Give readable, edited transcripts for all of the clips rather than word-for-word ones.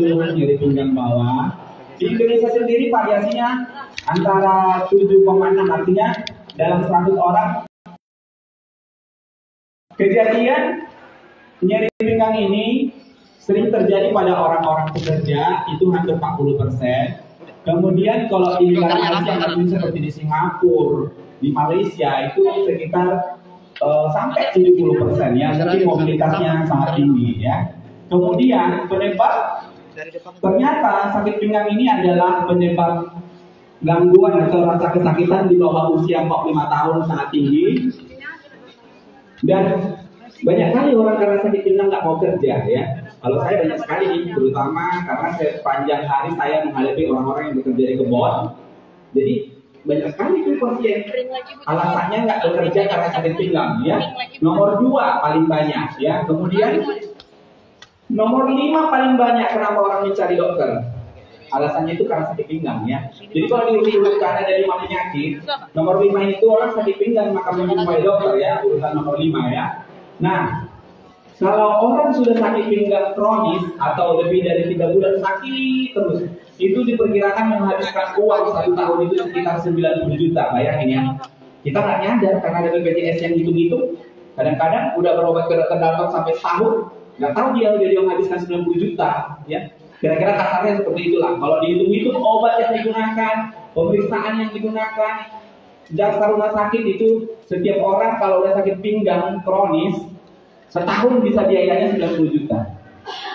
nyeri pinggang bawah. Di Indonesia sendiri variasinya antara 7,6, artinya dalam 100 orang kejadian nyeri pinggang ini sering terjadi pada orang-orang pekerja, itu hampir 40%. Kemudian kalau di negara Asia seperti di Singapura, di Malaysia itu sekitar sampai 70% ya, jadi mobilitasnya sangat tinggi ya. Kemudian penyebab, ternyata sakit pinggang ini adalah penyebab gangguan atau rasa kesakitan di bawah usia 45 tahun sangat tinggi. Dan banyak kali orang karena sakit pinggang nggak mau kerja ya. Kalau saya banyak sekali nih, terutama karena sepanjang hari saya menghadapi orang-orang yang bekerja di kebun. Jadi banyak sekali tuh pasien alasannya nggak bekerja karena sakit pinggang ya. Nomor 2 paling banyak ya. Kemudian nomor 5 paling banyak kenapa orang mencari dokter. Alasannya itu karena sakit pinggang ya. Jadi kalau diurutkan ada 5 penyakit, nomor 5 itu orang sakit pinggang maka menjumpai dokter ya, urutan nomor 5 ya. Nah, kalau orang sudah sakit pinggang kronis atau lebih dari 3 bulan sakit terus, itu diperkirakan menghabiskan uang 1 tahun itu sekitar 90 juta. Bayangin ya. Kita nggak nyadar karena ada BPJS yang hitung-hitung. Kadang-kadang udah berobat ke dokter dalam sampai setahun, nggak tahu dia menghabiskan 90 juta. Ya, kira-kira kasarnya seperti itulah. Kalau dihitung-hitung obat yang digunakan, pemeriksaan yang digunakan, jasa rumah sakit itu setiap orang kalau udah sakit pinggang kronis setahun bisa biayanya 90 juta.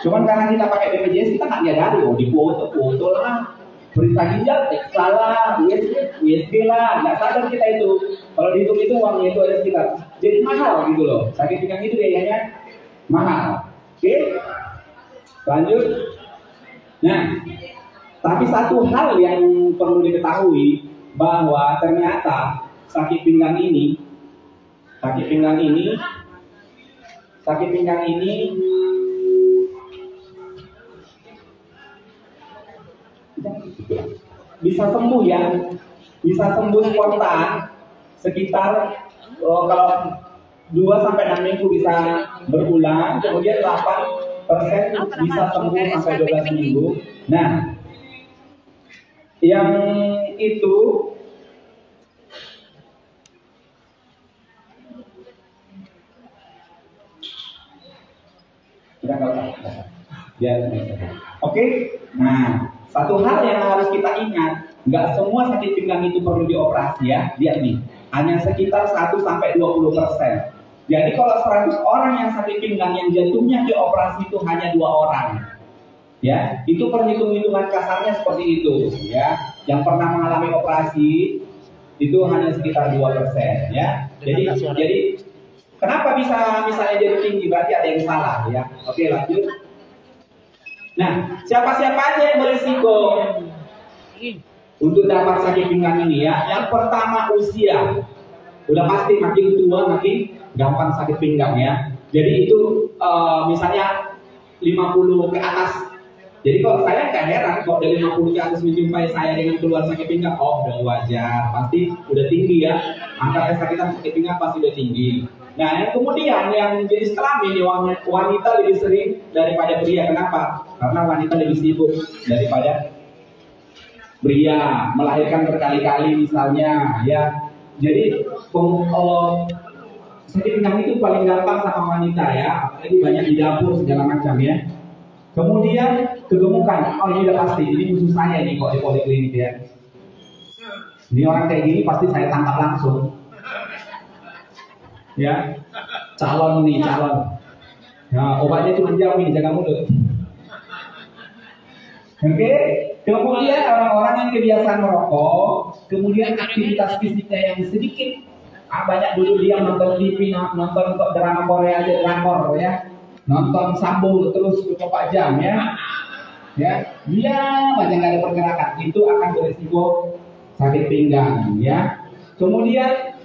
Cuman karena kita pakai BPJS kita nggak nyadari, oh di foto lah, periksa ginjal, ekstra lah, USG lah, nggak sadar kita itu. Kalau dihitung itu uangnya itu ada sekitar, jadi mahal gitu loh. Sakit pinggang itu biayanya mahal. Oke, lanjut. Nah, tapi satu hal yang perlu diketahui bahwa ternyata sakit pinggang ini bisa sembuh ya, bisa sembuh spontan sekitar kalau 2-6 minggu bisa berulang, kemudian 8% bisa sembuh sampai 12 minggu. Nah, yang itu Oke. Nah, satu hal yang harus kita ingat, nggak semua sakit pinggang itu perlu dioperasi ya. Lihat nih, hanya sekitar 1-20%. Jadi kalau 100 orang yang sakit pinggang yang jantungnya dioperasi itu hanya 2 orang. Ya, itu perhitung-hitungan kasarnya seperti itu ya. Yang pernah mengalami operasi itu hanya sekitar 2% ya. Jadi kenapa bisa misalnya jadi tinggi? Berarti ada yang salah ya. Oke, lanjut. Nah, siapa-siapa aja yang berisiko untuk dapat sakit pinggang ini ya? Yang pertama usia. Udah pasti makin tua makin gampang sakit pinggang ya. Jadi itu misalnya 50 ke atas. Jadi kalau saya nggak heran kalau dari 50 ke atas menjumpai saya dengan keluhan sakit pinggang, oh udah wajar, pasti udah tinggi ya. Angka kesakitan sakit pinggang pasti udah tinggi. Nah, yang kemudian yang jenis kelamin wanita lebih sering daripada pria. Kenapa? Karena wanita lebih sibuk daripada pria, melahirkan berkali-kali misalnya ya. Jadi sakit pinggang itu paling gampang sama wanita ya, apalagi banyak di dapur segala macam ya. Kemudian kegemukan, oh ini udah pasti, ini musuh saya nih kok di poliklinik ya. Ini orang kayak gini pasti saya tangkap langsung. Ya, calon. Nah, obatnya cuma jamin, jaga mulut. Oke, kemudian orang-orang yang kebiasaan merokok, kemudian aktivitas fisiknya yang sedikit, banyak dulu dia nonton TV, nonton drama Korea aja, drakor ya, nonton sambung terus 24 jam ya, dia banyak nggak ada pergerakan, itu akan berisiko sakit pinggang ya. Kemudian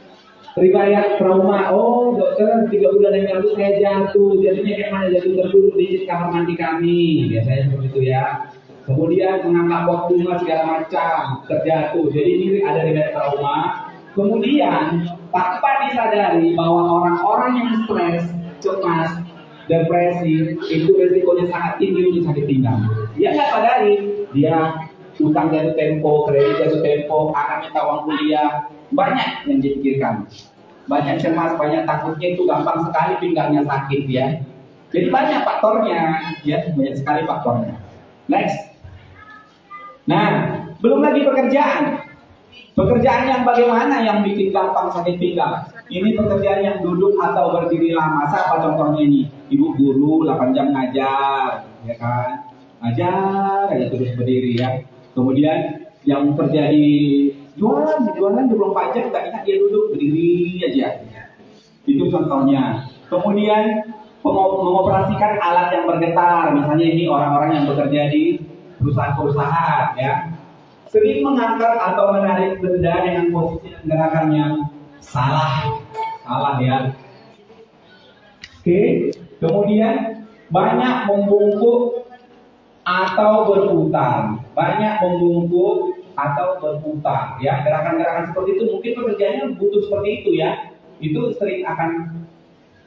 riwayat trauma, oh dokter 3 bulan yang lalu saya jatuh, jadinya kayak mana, jatuh terduduk di kamar mandi kami, biasanya seperti itu ya. Kemudian mengangkat pot bunga segala macam, terjatuh, jadi ini ada riwayat trauma. Kemudian tanpa disadari bahwa orang-orang yang stres, cemas, depresi, itu resikonya sangat tinggi untuk sakit pinggang. Dia nggak sadari, dia utang jatuh tempo, kredit jatuh tempo, anaknya tawang kuliah, banyak yang dipikirkan, banyak cemas, banyak takutnya, itu gampang sekali pinggangnya sakit ya. Jadi banyak faktornya, ya banyak sekali faktornya. Next. Nah, belum lagi pekerjaan. Pekerjaan yang bagaimana yang bikin gampang sakit pinggang? Ini pekerjaan yang duduk atau berdiri lama. Siapa contohnya ini? Ibu guru 8 jam ngajar, ya kan? Ngajar aja terus berdiri ya. Kemudian yang kerja di jualan 24 jam nggak ingat dia duduk berdiri aja. Itu contohnya. Kemudian mengoperasikan alat yang bergetar, misalnya ini orang-orang yang bekerja di perusahaan-perusahaan ya, sering mengangkat atau menarik benda dengan posisi dan gerakan yang salah ya. Oke, kemudian banyak membungkuk atau berputar, ya, gerakan-gerakan seperti itu mungkin pekerjaannya butuh seperti itu ya, itu sering akan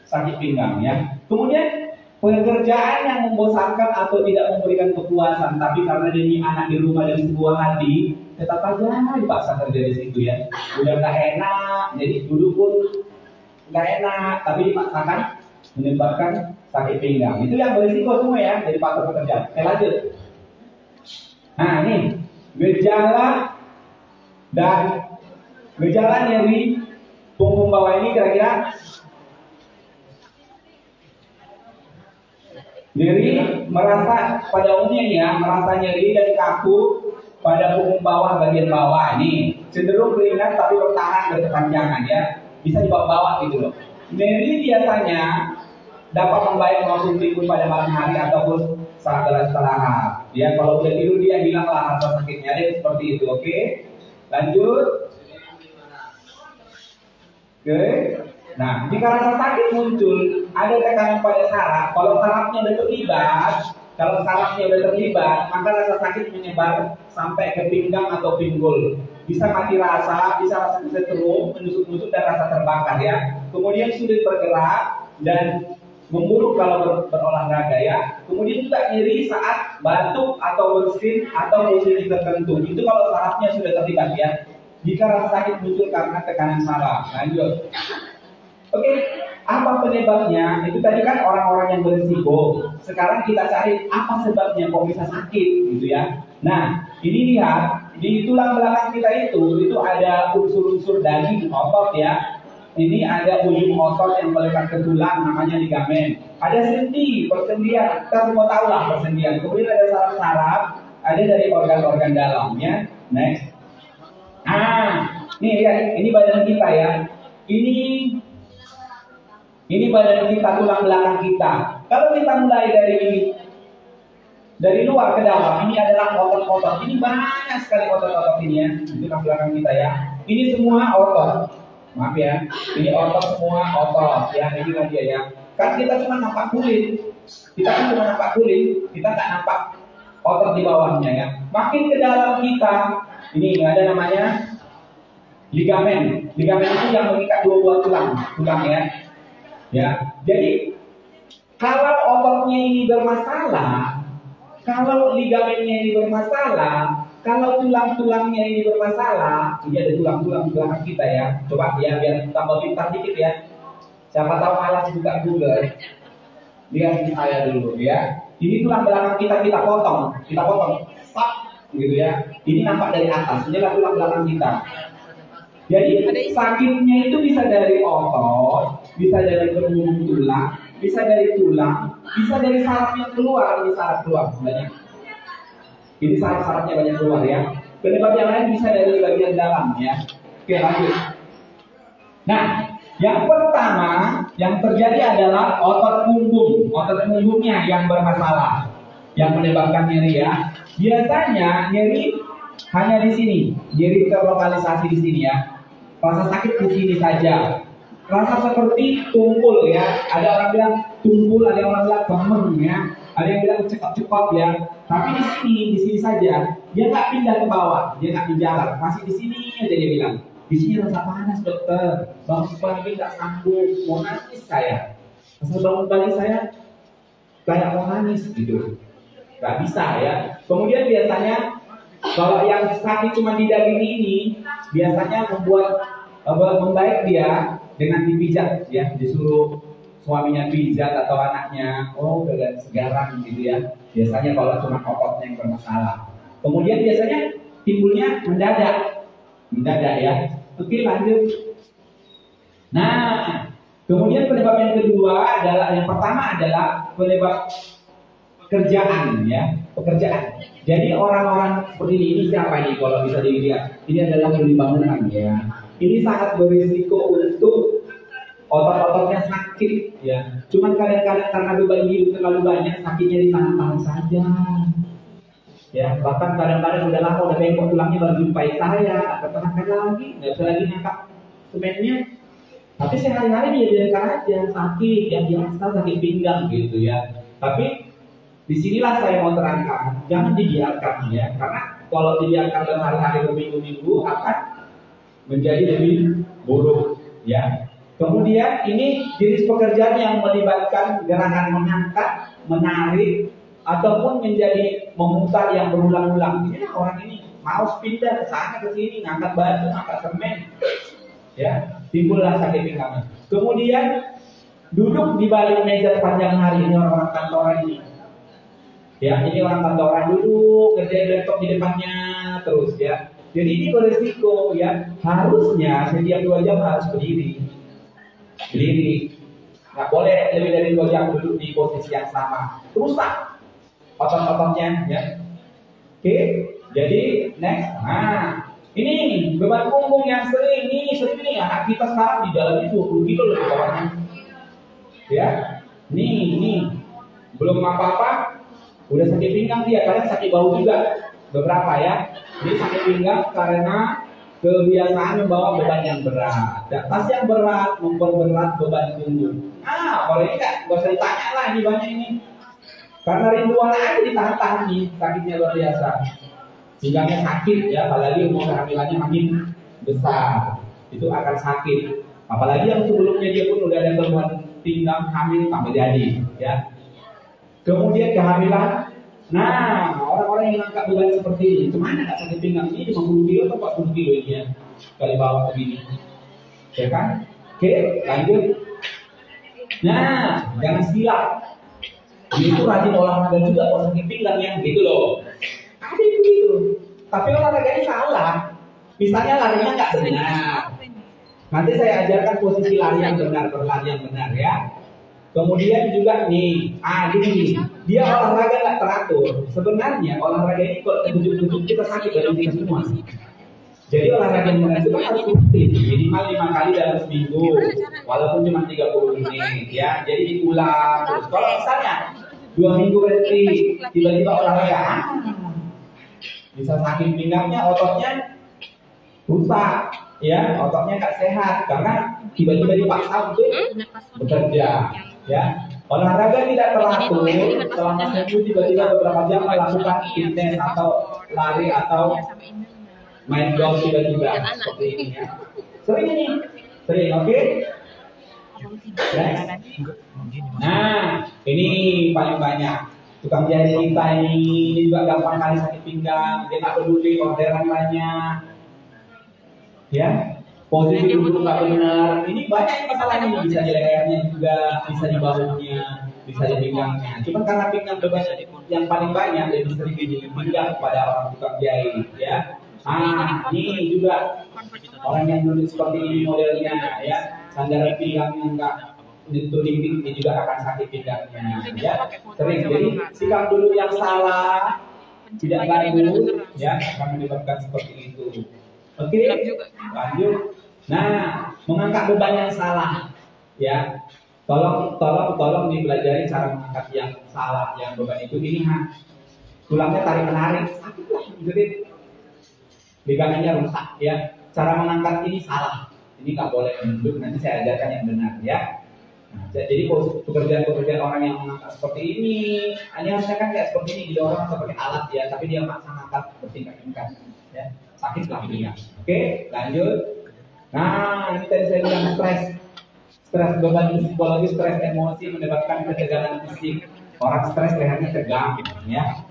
sakit pinggang ya. Kemudian pekerjaan yang membosankan atau tidak memberikan kepuasan, tapi karena dia anak di rumah dari sebuah hati, tetap aja dipaksa kerja di situ ya. Udah nggak enak, jadi duduk pun nggak enak, tapi dipaksakan menyebabkan sakit pinggang. Itu yang berisiko semua ya, jadi faktor pekerjaan. Oke, lanjut. Nah ini gejala nyeri punggung bawah ini kira-kira nyeri, merasa pada umumnya ya, merasa nyeri dan kaku pada punggung bawah bagian bawah ini, cenderung beringat tapi bertahan berkepanjangan ya, bisa dibawa-bawa gitu loh. Nyeri biasanya dapat membaik maupun timbul pada malam hari ataupun saat beristirahat. Ya, kalau udah tidur dia hilanglah rasa sakitnya, ada seperti itu. Oke, lanjut. Oke. Nah, jika rasa sakit muncul, ada tekanan pada saraf. Kalau sarafnya udah terlibat, maka rasa sakit menyebar sampai ke pinggang atau pinggul. Bisa mati rasa, bisa rasa kesetrum, menusuk-nusuk dan rasa terbakar ya. Kemudian sulit bergerak dan memburuk kalau berolahraga ya. Kemudian juga nyeri saat batuk atau bersin atau posisi tertentu. Itu kalau sarafnya sudah terlibat ya. Jika rasa sakit muncul karena tekanan saraf. Lanjut. Oke, apa penyebabnya? Itu tadi kan orang-orang yang berisiko. Sekarang kita cari apa sebabnya kok bisa sakit gitu ya. Nah, ini lihat di tulang belakang kita itu ada unsur-unsur daging otot ya. Ini ada ujung otot yang melekat ke tulang, namanya ligamen. Ada sendi, persendian. Kita semua tahu lah persendian. Kemudian ada saraf-saraf, ada dari organ-organ dalamnya. Next. Nih lihat, ini badan kita ya. Ini badan kita, tulang belakang kita. Kalau kita mulai dari luar ke dalam, ini adalah otot-otot. Ini banyak sekali otot-otot ini ya, di tulang belakang kita ya. Ini semua otot. Maaf ya, ini otot semua otot ya. Ini lagi ya. Kan kita cuma nampak kulit. Kita nggak nampak otot di bawahnya ya. Makin ke dalam kita, ini ada namanya ligamen. Ligamen itu yang mengikat dua buah tulang ya. Ya, jadi kalau ototnya ini bermasalah, kalau ligamennya ini bermasalah, kalau tulang-tulangnya ini bermasalah, ini ada tulang-tulang belakang kita ya. Coba ya, biar tambah pintar dikit ya. Siapa tahu malas buka Google. Lihat saya dulu ya. Ini tulang belakang kita potong, stop, gitu ya. Ini nampak dari atas, ini adalah tulang belakang kita. Jadi sakitnya itu bisa dari otot, bisa dari punggung tulang, bisa dari tulang, bisa dari saraf yang keluar, ini saraf keluar banyak. Ini saraf-sarafnya banyak keluar ya. Penyebab yang lain bisa dari bagian dalam ya. Oke, lanjut. Nah, yang pertama yang terjadi adalah otot punggungnya yang bermasalah, yang menyebabkan nyeri ya. Biasanya nyeri hanya di sini, nyeri terlokalisasi di sini ya. Rasa sakit di sini saja. Rasa seperti tumpul ya. Ada orang bilang tumpul, ada orang bilang bemeng ya. Ada yang bilang cekap-cekap ya. Tapi di sini saja. Dia nggak pindah ke bawah, dia nggak pindah, masih di sini aja dia bilang. Di sini rasa panas dokter. Bangun pagi nggak sanggup, mau nangis saya. Asal bangun pagi saya kayak mau nangis gitu. Nggak bisa ya. Kemudian biasanya kalau yang sakit cuma di daging ini, biasanya membaik dia dengan dipijat ya, disuruh suaminya pijat atau anaknya, oh udah segaran gitu ya. Biasanya kalau cuma ototnya yang bermasalah. Kemudian biasanya timbulnya mendadak ya. Oke, lanjut. Nah, kemudian penyebab yang kedua adalah, yang pertama adalah penyebab pekerjaan ya, pekerjaan. Jadi orang-orang seperti ini siapa ini kalau bisa dilihat? Ini adalah kuli bangunan ya. Ini sangat berisiko untuk otot-ototnya sakit ya. Cuman kadang-kadang karena beban hidup terlalu banyak, sakitnya di tangan-tangan saja. Ya, bahkan kadang-kadang udah lama udah bengkok tulangnya baru jumpai saya, atau tenaga lagi, nggak bisa lagi ngangkat semennya. Tapi sehari-hari dia biarkan aja sakit, yang biasa sakit pinggang gitu ya. Tapi disinilah saya mau terangkan, jangan dibiarkan ya, karena kalau dibiarkan berhari-hari berminggu-minggu akan menjadi lebih buruk ya. Kemudian ini jenis pekerjaan yang melibatkan gerakan mengangkat, menarik, ataupun menjadi memutar yang berulang-ulang. Ini orang ini mau pindah ke sana ke sini, ngangkat batu, ngangkat semen, ya timbullah sakit pinggangnya. Kemudian duduk di balik meja sepanjang hari, ini orang-orang kantoran ini. Ya, ini orang kantoran duduk, kerja laptop di depannya terus ya. Jadi ini beresiko ya. Harusnya setiap 2 jam harus berdiri. Nggak boleh lebih dari 2 jam duduk di posisi yang sama. Rusak otot-ototnya ya. Oke, jadi next. Nah, ini beban punggung yang sering nih anak kita sekarang di dalam itu 20 kilo lebih bawahnya. Ya, nih belum apa-apa udah sakit pinggang dia, kadang sakit bahu juga beberapa ya. Ini sakit pinggang karena kebiasaan membawa beban yang berat. Dan tas yang berat memperberat beban punggung. Kalau ini nggak usah ditanya lah, ini banyak ini. Karena rinduan aja ditahan-tahan nih, sakitnya luar biasa. Pinggangnya sakit ya, apalagi umur kehamilannya makin besar, itu akan sakit. Apalagi yang sebelumnya dia pun udah ada keluhan pinggang hamil tambah jadi ya. Kemudian kehamilan. Nah, orang-orang yang angkat beban seperti ini, kemana nggak sakit pinggang? Ini 50 kilo atau 40 kilo ini ya, kali bawah begini, ya kan? Oke, lanjut. Nah, jangan silap. Dia itu rajin olahraga juga kalau sakit pinggang yang gitu loh. Ada itu. Tapi olahraganya salah. Misalnya larinya nggak benar. Nanti saya ajarkan posisi lari yang benar, berlari yang benar ya. Kemudian juga nih, gini, dia olahraga nggak teratur. Sebenarnya olahraga ini kalau tujuh kita sakit dari kita semua. Jadi olahraga yang benar itu harus rutin, minimal 5 kali dalam seminggu, walaupun cuma 30 menit ya. Jadi diulang terus. Kalau misalnya 2 minggu berhenti, tiba-tiba olahraga, bisa sakit pinggangnya, ototnya rusak, ya, ototnya nggak sehat karena tiba-tiba dipaksa untuk bekerja, ya. Olahraga tidak teratur selama seminggu, tiba-tiba beberapa jam melakukan fitness atau lari atau main golf tiba-tiba seperti ini ya. Sering, oke? Nah, ini paling banyak. Tukang jahit kita ini juga gampang kali sakit pinggang, dia nggak peduli orderan banyak, ya. Posisi duduk nggak benar, ini banyak masalah ini, bisa di lehernya juga, bisa di bahunya, bisa di pinggangnya. Cuma karena pinggang beban yang paling banyak lebih sering di pinggang pada orang tukang jahit, ya. Ini juga orang yang duduk seperti ini modelnya, ya, sandaran pinggangnya nggak dituning, ini juga akan sakit pinggangnya, ya. Sering, jadi sikap duduk yang salah, tidak bagus, ya, akan menyebabkan seperti itu. Oke, lanjut. Nah, mengangkat beban yang salah, ya. Tolong dipelajari cara mengangkat yang salah, yang beban itu ini, tulangnya tarik menarik, sakit lah, jadi ligamentnya rusak, ya. Cara mengangkat ini salah, ini nggak boleh duduk. Nanti saya ajarkan yang benar, ya. Nah, jadi pekerjaan orang yang mengangkat seperti ini harusnya kan kayak seperti ini, didorong seperti alat ya, tapi dia maksa mengangkat bertingkat-tingkat, ya. Sakit lah ini. Oke, lanjut. Nah, ini tadi saya bilang stres beban psikologis, stres emosi menyebabkan ketegangan fisik. Orang stres lehernya tegang, ya.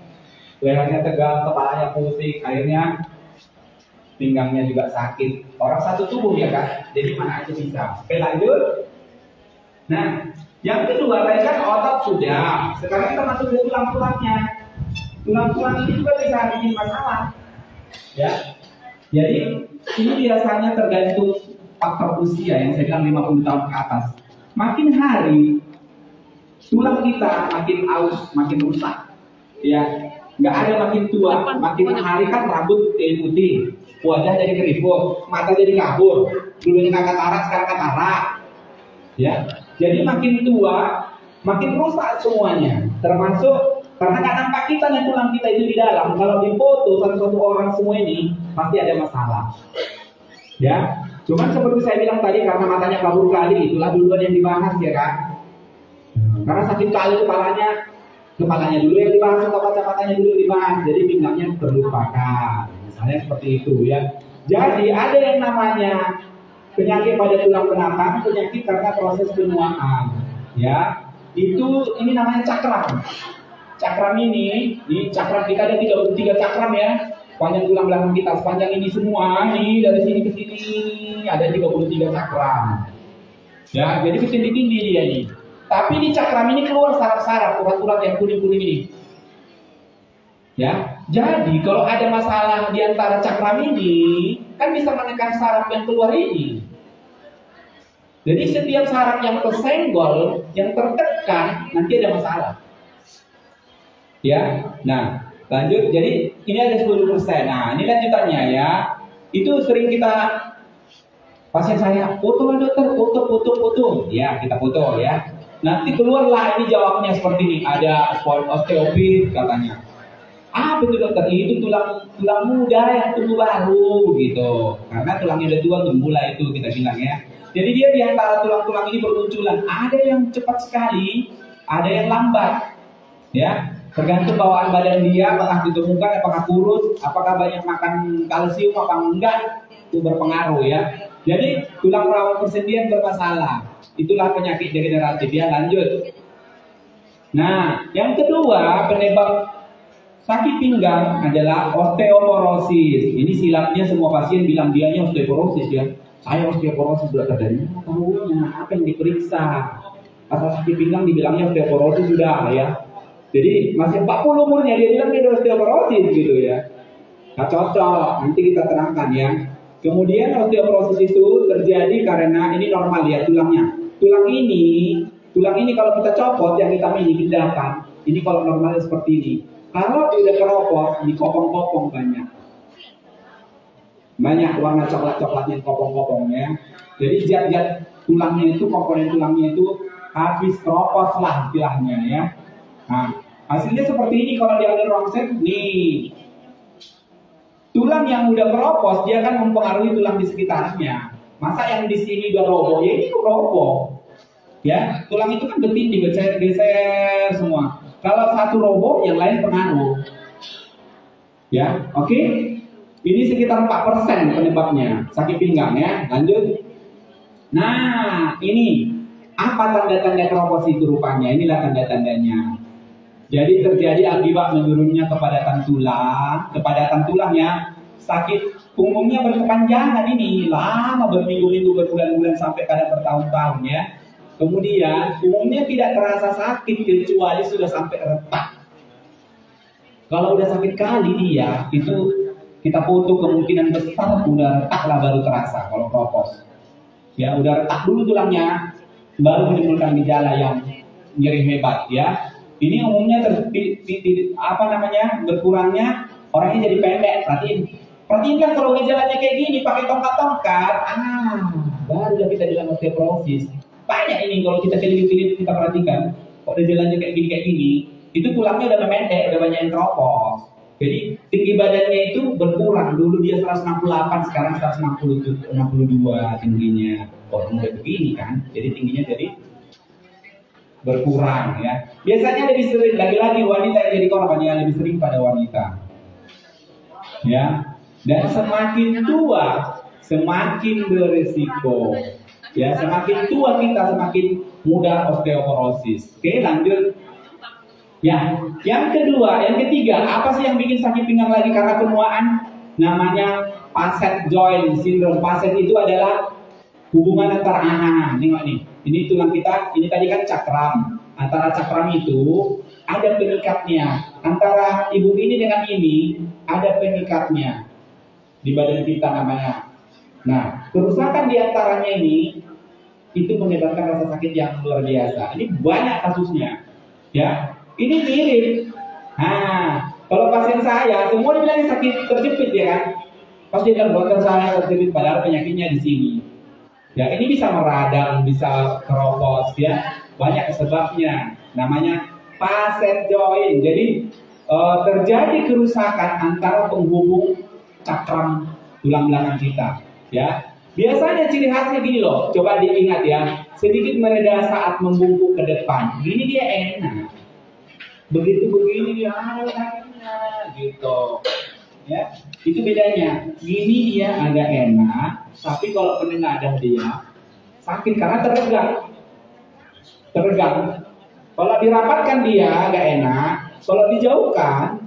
Lehernya tegang, kepalanya pusing, akhirnya pinggangnya juga sakit. Orang satu tubuh ya kan, jadi mana aja bisa. Oke lanjut. Nah, yang kedua tadi kan otot sudah. Sekarang kita masuk ke tulang-tulangnya. Tulang-tulang ini juga bisa bikin masalah, ya. Jadi ini biasanya tergantung faktor usia yang saya bilang 50 tahun ke atas. Makin hari tulang kita makin aus, makin rusak, ya. Nggak ada makin tua, makin hari kan rambut jadi putih, wajah jadi keriput, mata jadi kabur, dulunya katarak sekarang katarak, ya. Jadi makin tua, makin rusak semuanya, termasuk karena nggak nampak kita nih tulang kita itu di dalam. Kalau dipoto satu-satu orang semua ini pasti ada masalah, ya. Cuman seperti saya bilang tadi karena matanya kabur kali, itulah duluan yang dibahas ya kan. Karena sakit kali kepalanya dulu yang dibahas atau kacamatanya dulu dibahas, jadi pinggangnya terlupakan, misalnya seperti itu ya. Jadi ada yang namanya penyakit pada tulang belakang, penyakit karena proses penuaan, ya. Ini namanya cakram. Cakram ini cakram kita ada 33 cakram ya, panjang tulang belakang kita sepanjang ini semua nih dari sini ke sini ada 33 cakram, ya. Jadi ketindih-tindih dia ini. Tapi di cakram ini keluar saraf-saraf, urat-urat yang kuning-kuning ini. Ya, jadi kalau ada masalah di antara cakram ini, kan bisa menekan saraf yang keluar ini. Jadi setiap saraf yang tersenggol, yang tertekan, nanti ada masalah. Ya, nah lanjut. Jadi ini ada 10%. Nah, ini lanjutannya ya. Itu sering kita pasien saya, foto dokter, foto. Ya, kita foto ya. Nanti keluarlah ini jawabnya seperti ini. Ada osteopit katanya. Betul dokter, itu tulang muda yang tumbuh baru gitu. Karena tulangnya udah tua tumbuh lah itu kita bilang ya. Jadi dia di antara tulang-tulang ini bermunculan. Ada yang cepat sekali, ada yang lambat. Ya, tergantung bawaan badan dia, apakah ditemukan, apakah kurus, apakah banyak makan kalsium, apa enggak, itu berpengaruh ya. Jadi tulang rawan persendian bermasalah. Itulah penyakit degeneratif ya. Lanjut. Nah, yang kedua penyebab sakit pinggang adalah osteoporosis. Ini silapnya semua pasien bilang dianya osteoporosis ya. Saya osteoporosis sudah dari mana tahunya? Apa yang diperiksa? Asal sakit pinggang dibilangnya osteoporosis sudah ya. Jadi masih 40 umurnya dia bilang dia osteoporosis gitu ya. Nah, cocok. Nanti kita terangkan ya. Kemudian osteoporosis itu terjadi karena ini normal ya tulangnya. Tulang ini kalau kita copot yang hitam ini pindahkan. Ini kalau normalnya seperti ini. Kalau udah keropos, ini kopong-kopong banyak. Banyak warna coklat-coklatnya kopong-kopong ya. Jadi zat-zat tulangnya itu, komponen tulangnya itu habis keropos lah istilahnya ya. Nah, hasilnya seperti ini kalau diambil rongsen nih. Tulang yang udah keropos dia akan mempengaruhi tulang di sekitarnya. Masa yang di sini udah roboh, ya ini roboh. Ya, tulang itu kan bertindih, geser semua. Kalau satu roboh, yang lain pengaruh. Ya, oke. Ini sekitar 4% penyebabnya sakit pinggang ya. Lanjut. Nah, ini apa tanda-tanda keropos itu rupanya? Inilah tanda-tandanya. Jadi terjadi akibat menurunnya kepadatan tulang ya. Sakit punggungnya berkepanjangan ini, lama berminggu-minggu, berbulan-bulan sampai kadang bertahun-tahun ya. Kemudian punggungnya tidak terasa sakit kecuali sudah sampai retak. Kalau udah sakit kali dia itu kita foto kemungkinan besar udah retak lah baru terasa kalau keropos. Ya udah retak dulu tulangnya baru menimbulkan gejala yang nyeri hebat ya. Ini umumnya berkurangnya orangnya jadi pendek. Perhatiin kan kalau gejalanya kayak gini pakai tongkat-tongkat, baru kita bilang osteoporosis. Banyak ini kalau kita pilih-pilih kita perhatikan, kalau gejalanya kayak gini, itu tulangnya udah memendek, udah banyak yang keropos. Jadi tinggi badannya itu berkurang. Dulu dia 168, sekarang 162 tingginya. Kalau mulai begini kan, jadi tingginya jadi berkurang ya. Biasanya lebih sering laki-laki, wanita yang jadi korban yang lebih sering pada wanita. Ya. Dan semakin tua, semakin berisiko. Ya, semakin tua kita semakin mudah osteoporosis. Oke, lanjut. Ya, yang kedua, yang ketiga, apa sih yang bikin sakit pinggang lagi karena penuaan? Namanya facet joint syndrome. Facet itu adalah hubungan antara tengok nih. Ini tulang kita, ini tadi kan cakram. Antara cakram itu ada pengikatnya. Antara ibu ini dengan ini ada pengikatnya di badan kita namanya. Nah, kerusakan di antaranya ini itu menyebabkan rasa sakit yang luar biasa. Ini banyak kasusnya, ya. Ini mirip. Nah, kalau pasien saya semua dibilang sakit terjepit ya kan. Pas dia bilang dokter saya terjepit, padahal penyakitnya di sini. Ya, ini bisa meradang, bisa keropos, ya. Banyak sebabnya. Namanya facet joint. Jadi terjadi kerusakan antara penghubung cakram tulang belakang kita, ya. Biasanya ciri khasnya gini loh, coba diingat ya. Sedikit mereda saat membungkuk ke depan. Gini dia enak. Begitu begini dia ada sakitnya, gitu. Ya, itu bedanya. Gini dia agak enak, tapi kalau penenadah dia sakit karena teregang. Kalau dirapatkan dia agak enak, kalau dijauhkan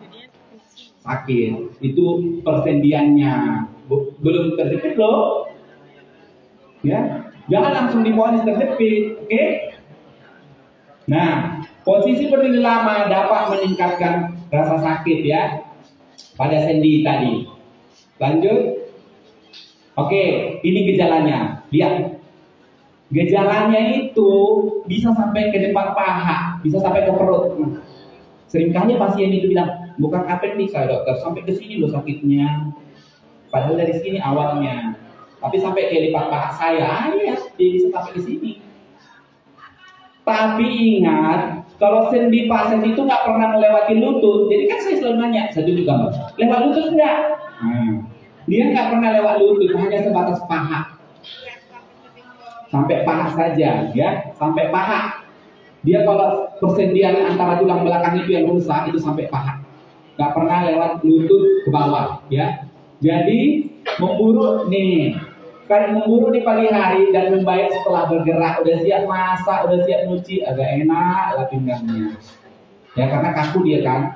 sakit. Itu persendiannya. Belum terjepit loh. Ya, jangan langsung diponis terjepit, oke? Nah, posisi berdiri lama dapat meningkatkan rasa sakit ya pada sendi tadi. Lanjut. Oke, ini gejalanya. Lihat. Gejalanya itu bisa sampai ke depan paha, bisa sampai ke perut. Seringkali pasien itu bilang, bukan appendix saya dokter, sampai ke sini loh sakitnya. Padahal dari sini awalnya. Tapi sampai ke depan paha saya, ya, dia bisa sampai ke sini. Tapi ingat, kalau sendi facet itu nggak pernah melewati lutut. Jadi kan saya selalu nanya, saya juga gambar, lewat lutut nggak? Dia nggak pernah lewat lutut, hanya sebatas paha. Sampai paha saja, ya, sampai paha. Dia kalau persendian antara tulang belakang itu yang rusak, itu sampai paha. Nggak pernah lewat lutut ke bawah, ya. Jadi memburu nih. Kan memburu di pagi hari dan membaik setelah bergerak, udah siap masak, udah siap nyuci, agak enak lah pinggangnya. Ya karena kaku dia kan,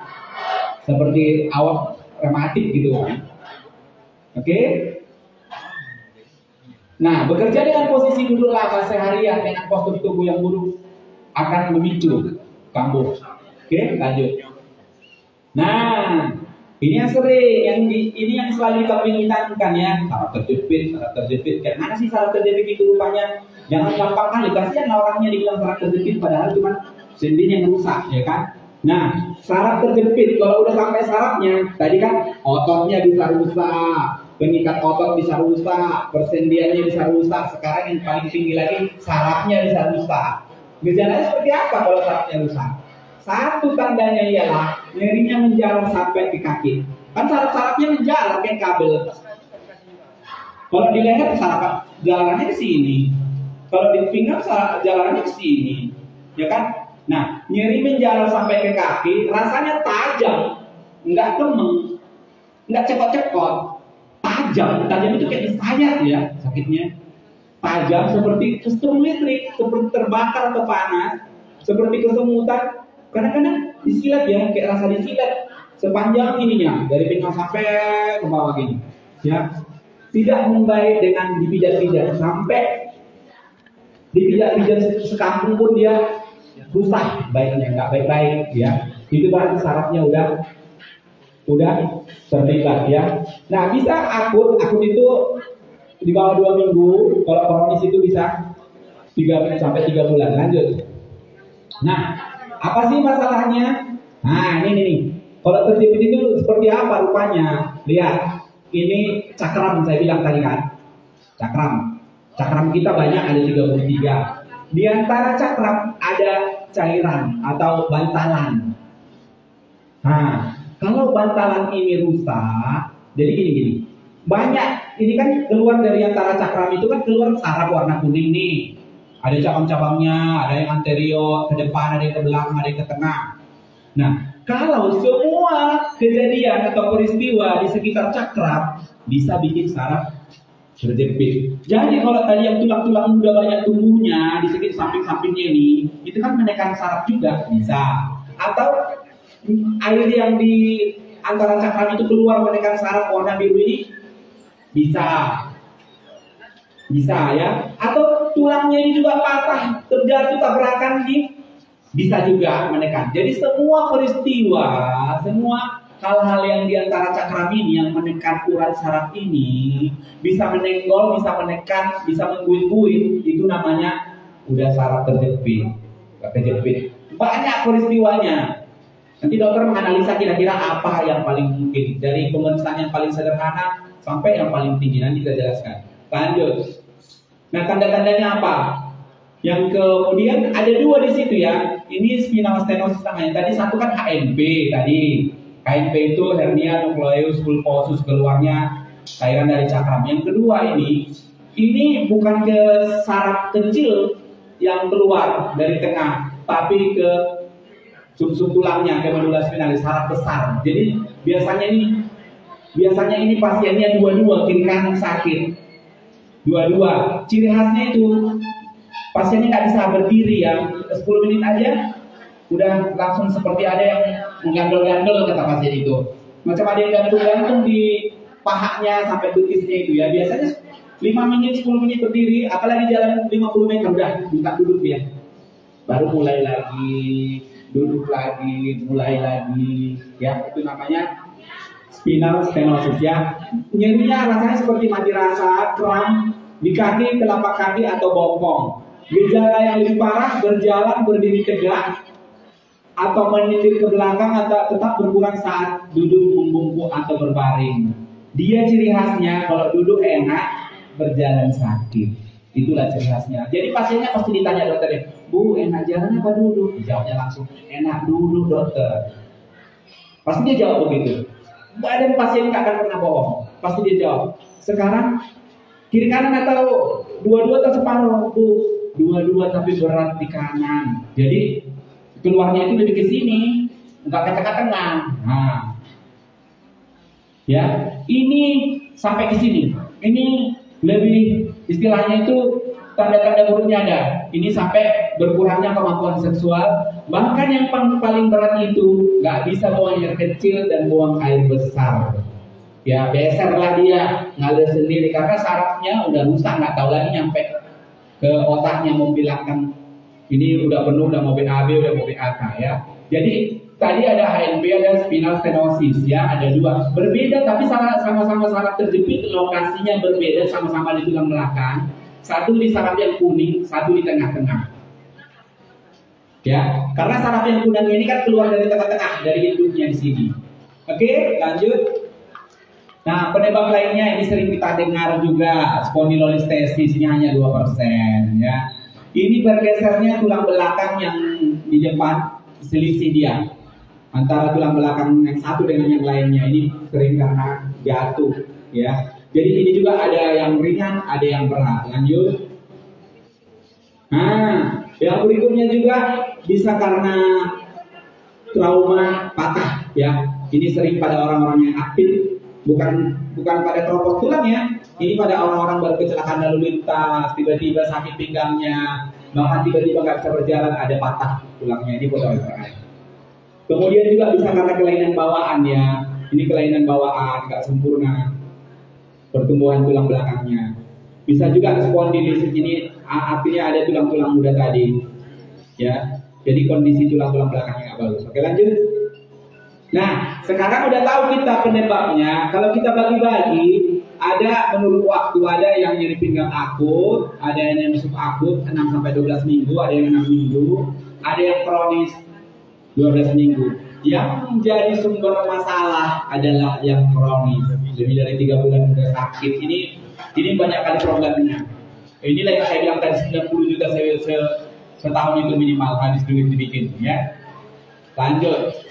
seperti awak rematik gitu kan. Oke? Nah, bekerja dengan posisi duduk lama seharian dengan postur tubuh yang buruk akan memicu kambuh. Oke, lanjut. Nah, ini yang sering, ini yang selalu kami ingatkan ya, saraf terjepit. Kayak mana sih saraf terjepit itu rupanya? Jangan gampang kali, kasihan orangnya dibilang saraf terjepit, padahal cuma sendinya yang rusak, ya kan? Nah, saraf terjepit, kalau udah sampai sarafnya, tadi kan ototnya bisa rusak, pengikat otot bisa rusak, persendiannya bisa rusak. Sekarang yang paling tinggi lagi, sarafnya bisa rusak. Gejalanya seperti apa kalau sarafnya rusak? Satu tandanya ialah nyerinya menjalar sampai ke kaki. Kan saraf-sarafnya menjalar kayak kabel. Kalau di leher saraf jalanannya ke sini. Kalau di pinggang jalanannya ke sini. Ya kan? Nah, nyeri menjalar sampai ke kaki, rasanya tajam, enggak kemeng, enggak cekot-cekot. Tajam itu kayak disayat ya sakitnya. Tajam seperti strum listrik, seperti terbakar atau panas, seperti kesemutan. Kadang-kadang disilat ya, kayak rasa disilat sepanjang ininya dari pinggang sampai ke bawah gini. Ya, tidak membaik dengan dipijat-pijat sampai dipijat-pijat sekampung pun dia rusak baiknya, nggak baik-baik ya. Itu berarti sarafnya udah terlibat ya. Nah, bisa akut itu di bawah 2 minggu, kalau kronis itu bisa 3 sampai 3 bulan. Lanjut. Nah, apa sih masalahnya? Nah, ini nih. Kalau terjepit itu seperti apa rupanya? Lihat, ini cakram saya bilang tadi kan. Cakram kita banyak, ada 33. Di antara cakram ada cairan atau bantalan. Nah, kalau bantalan ini rusak, jadi gini. Banyak, ini kan keluar dari antara cakram itu kan keluar saraf warna kuning nih. Ada cabang-cabangnya, ada yang anterior, ke depan, ada yang ke belakang, ada yang ke tengah. Nah, kalau semua kejadian atau peristiwa di sekitar cakram bisa bikin saraf terjepit. Jadi kalau tadi yang tulang-tulang muda banyak tumbuhnya di sekitar samping-sampingnya ini, itu kan menekan saraf juga bisa. Atau air yang di antara cakram itu keluar menekan saraf warna biru ini? Bisa. Bisa ya. Atau tulangnya ini juga patah, terjatuh tabrakan bisa juga menekan. Jadi semua peristiwa, semua hal-hal yang di antara cakram ini yang menekan urat saraf ini bisa menenggol, bisa menekan, bisa mengguit-guit, itu namanya udah saraf terjepit. Banyak peristiwanya. Nanti dokter menganalisa kira-kira apa yang paling mungkin dari pemeriksaan yang paling sederhana sampai yang paling tinggi. Nanti kita jelaskan. Lanjut. Nah, tanda-tandanya apa? Yang kemudian ada dua di situ ya. Ini spinal stenosis namanya. Tadi satu kan HNP tadi. HNP itu hernia nucleus pulposus, keluarnya cairan dari cakram. Yang kedua ini bukan ke saraf kecil yang keluar dari tengah, tapi ke sumsum tulangnya, ke medula spinalis, saraf besar. Jadi biasanya ini pasiennya dua-dua, kiri kanan sakit. Dua-dua. Ciri khasnya itu pasiennya nggak bisa berdiri ya, 10 menit aja udah langsung seperti ada yang menggandol-gandol kata pasien itu. Macam ada yang gantung-gantung di pahanya sampai betisnya itu ya. Biasanya 5 menit, 10 menit berdiri, apalagi jalan 50 meter udah minta duduk dia. Baru mulai lagi, duduk lagi, mulai lagi. Ya, itu namanya spinal stenosis ya. Nyerinya rasanya seperti mati rasa, kram di kaki, telapak kaki atau bokong. Gejala yang lebih parah berjalan berdiri tegak atau menindih ke belakang atau tetap berkurang saat duduk membungkuk atau berbaring. Dia ciri khasnya kalau duduk enak, berjalan sakit. Itulah ciri khasnya. Jadi pasiennya pasti ditanya dokternya, Bu, enak jalan apa duduk? Jawabnya langsung, enak duduk dokter. Pasti dia jawab begitu. Badan pasien nggak akan pernah bohong. Pasti dia jawab. Sekarang kiri kanan atau dua-dua atau separuh? Bu, dua-dua tapi berat di kanan. Jadi keluarnya itu lebih ke sini, nggak ke tengah-tengah. Nah, ya, ini sampai ke sini. Ini lebih istilahnya itu tanda-tanda buruknya ada. Ini sampai berkurangnya kemampuan seksual. Bahkan yang paling berat itu nggak bisa buang air kecil dan buang air besar. Ya, beserlah dia ngalir sendiri karena sarafnya udah rusak, nggak tahu lagi nyampe ke otaknya membilangkan ini udah penuh, udah mau BAB, udah mau BAK ya. Jadi tadi ada HNP, ada spinal stenosis ya, ada dua. Berbeda tapi sama-sama saraf terjepit, lokasinya berbeda, sama-sama di tulang belakang. Satu di saraf yang kuning, satu di tengah-tengah. Ya, karena saraf yang kuning ini kan keluar dari tengah-tengah, dari induknya di sini. Oke, lanjut. Nah, penyebab lainnya ini sering kita dengar juga, spondylolistesis, ini hanya 2% ya. Ini bergesernya tulang belakang yang di depan, selisih dia antara tulang belakang yang satu dengan yang lainnya. Ini sering karena jatuh ya. Jadi ini juga ada yang ringan, ada yang berat. Lanjut. Nah, yang berikutnya juga bisa karena trauma patah ya. Ini sering pada orang-orang yang aktif. Bukan pada keropos tulang ya. Ini pada orang-orang baru kecelakaan lalu lintas, tiba-tiba sakit pinggangnya, bahkan tiba-tiba nggak bisa berjalan, ada patah tulangnya. Ini potong terakhir. Kemudian juga bisa karena kelainan bawaan ya. Ini kelainan bawaan, nggak sempurna pertumbuhan tulang belakangnya. Bisa juga spondylisis, ini artinya ada tulang-tulang muda tadi ya. Jadi kondisi tulang-tulang belakangnya nggak bagus. Oke, lanjut. Nah, sekarang udah tahu kita penyebabnya. Kalau kita bagi-bagi, ada menurut waktu, ada yang nyeri pinggang akut, ada yang subakut 6-12 minggu, ada yang 6 minggu, ada yang kronis 12 minggu. Yang menjadi sumber masalah adalah yang kronis, lebih dari 3 bulan sudah sakit. Ini banyak kali problemnya. Inilah yang saya bilang tadi, 90 juta setahun itu minimal habis duit dibikin ya. Lanjut.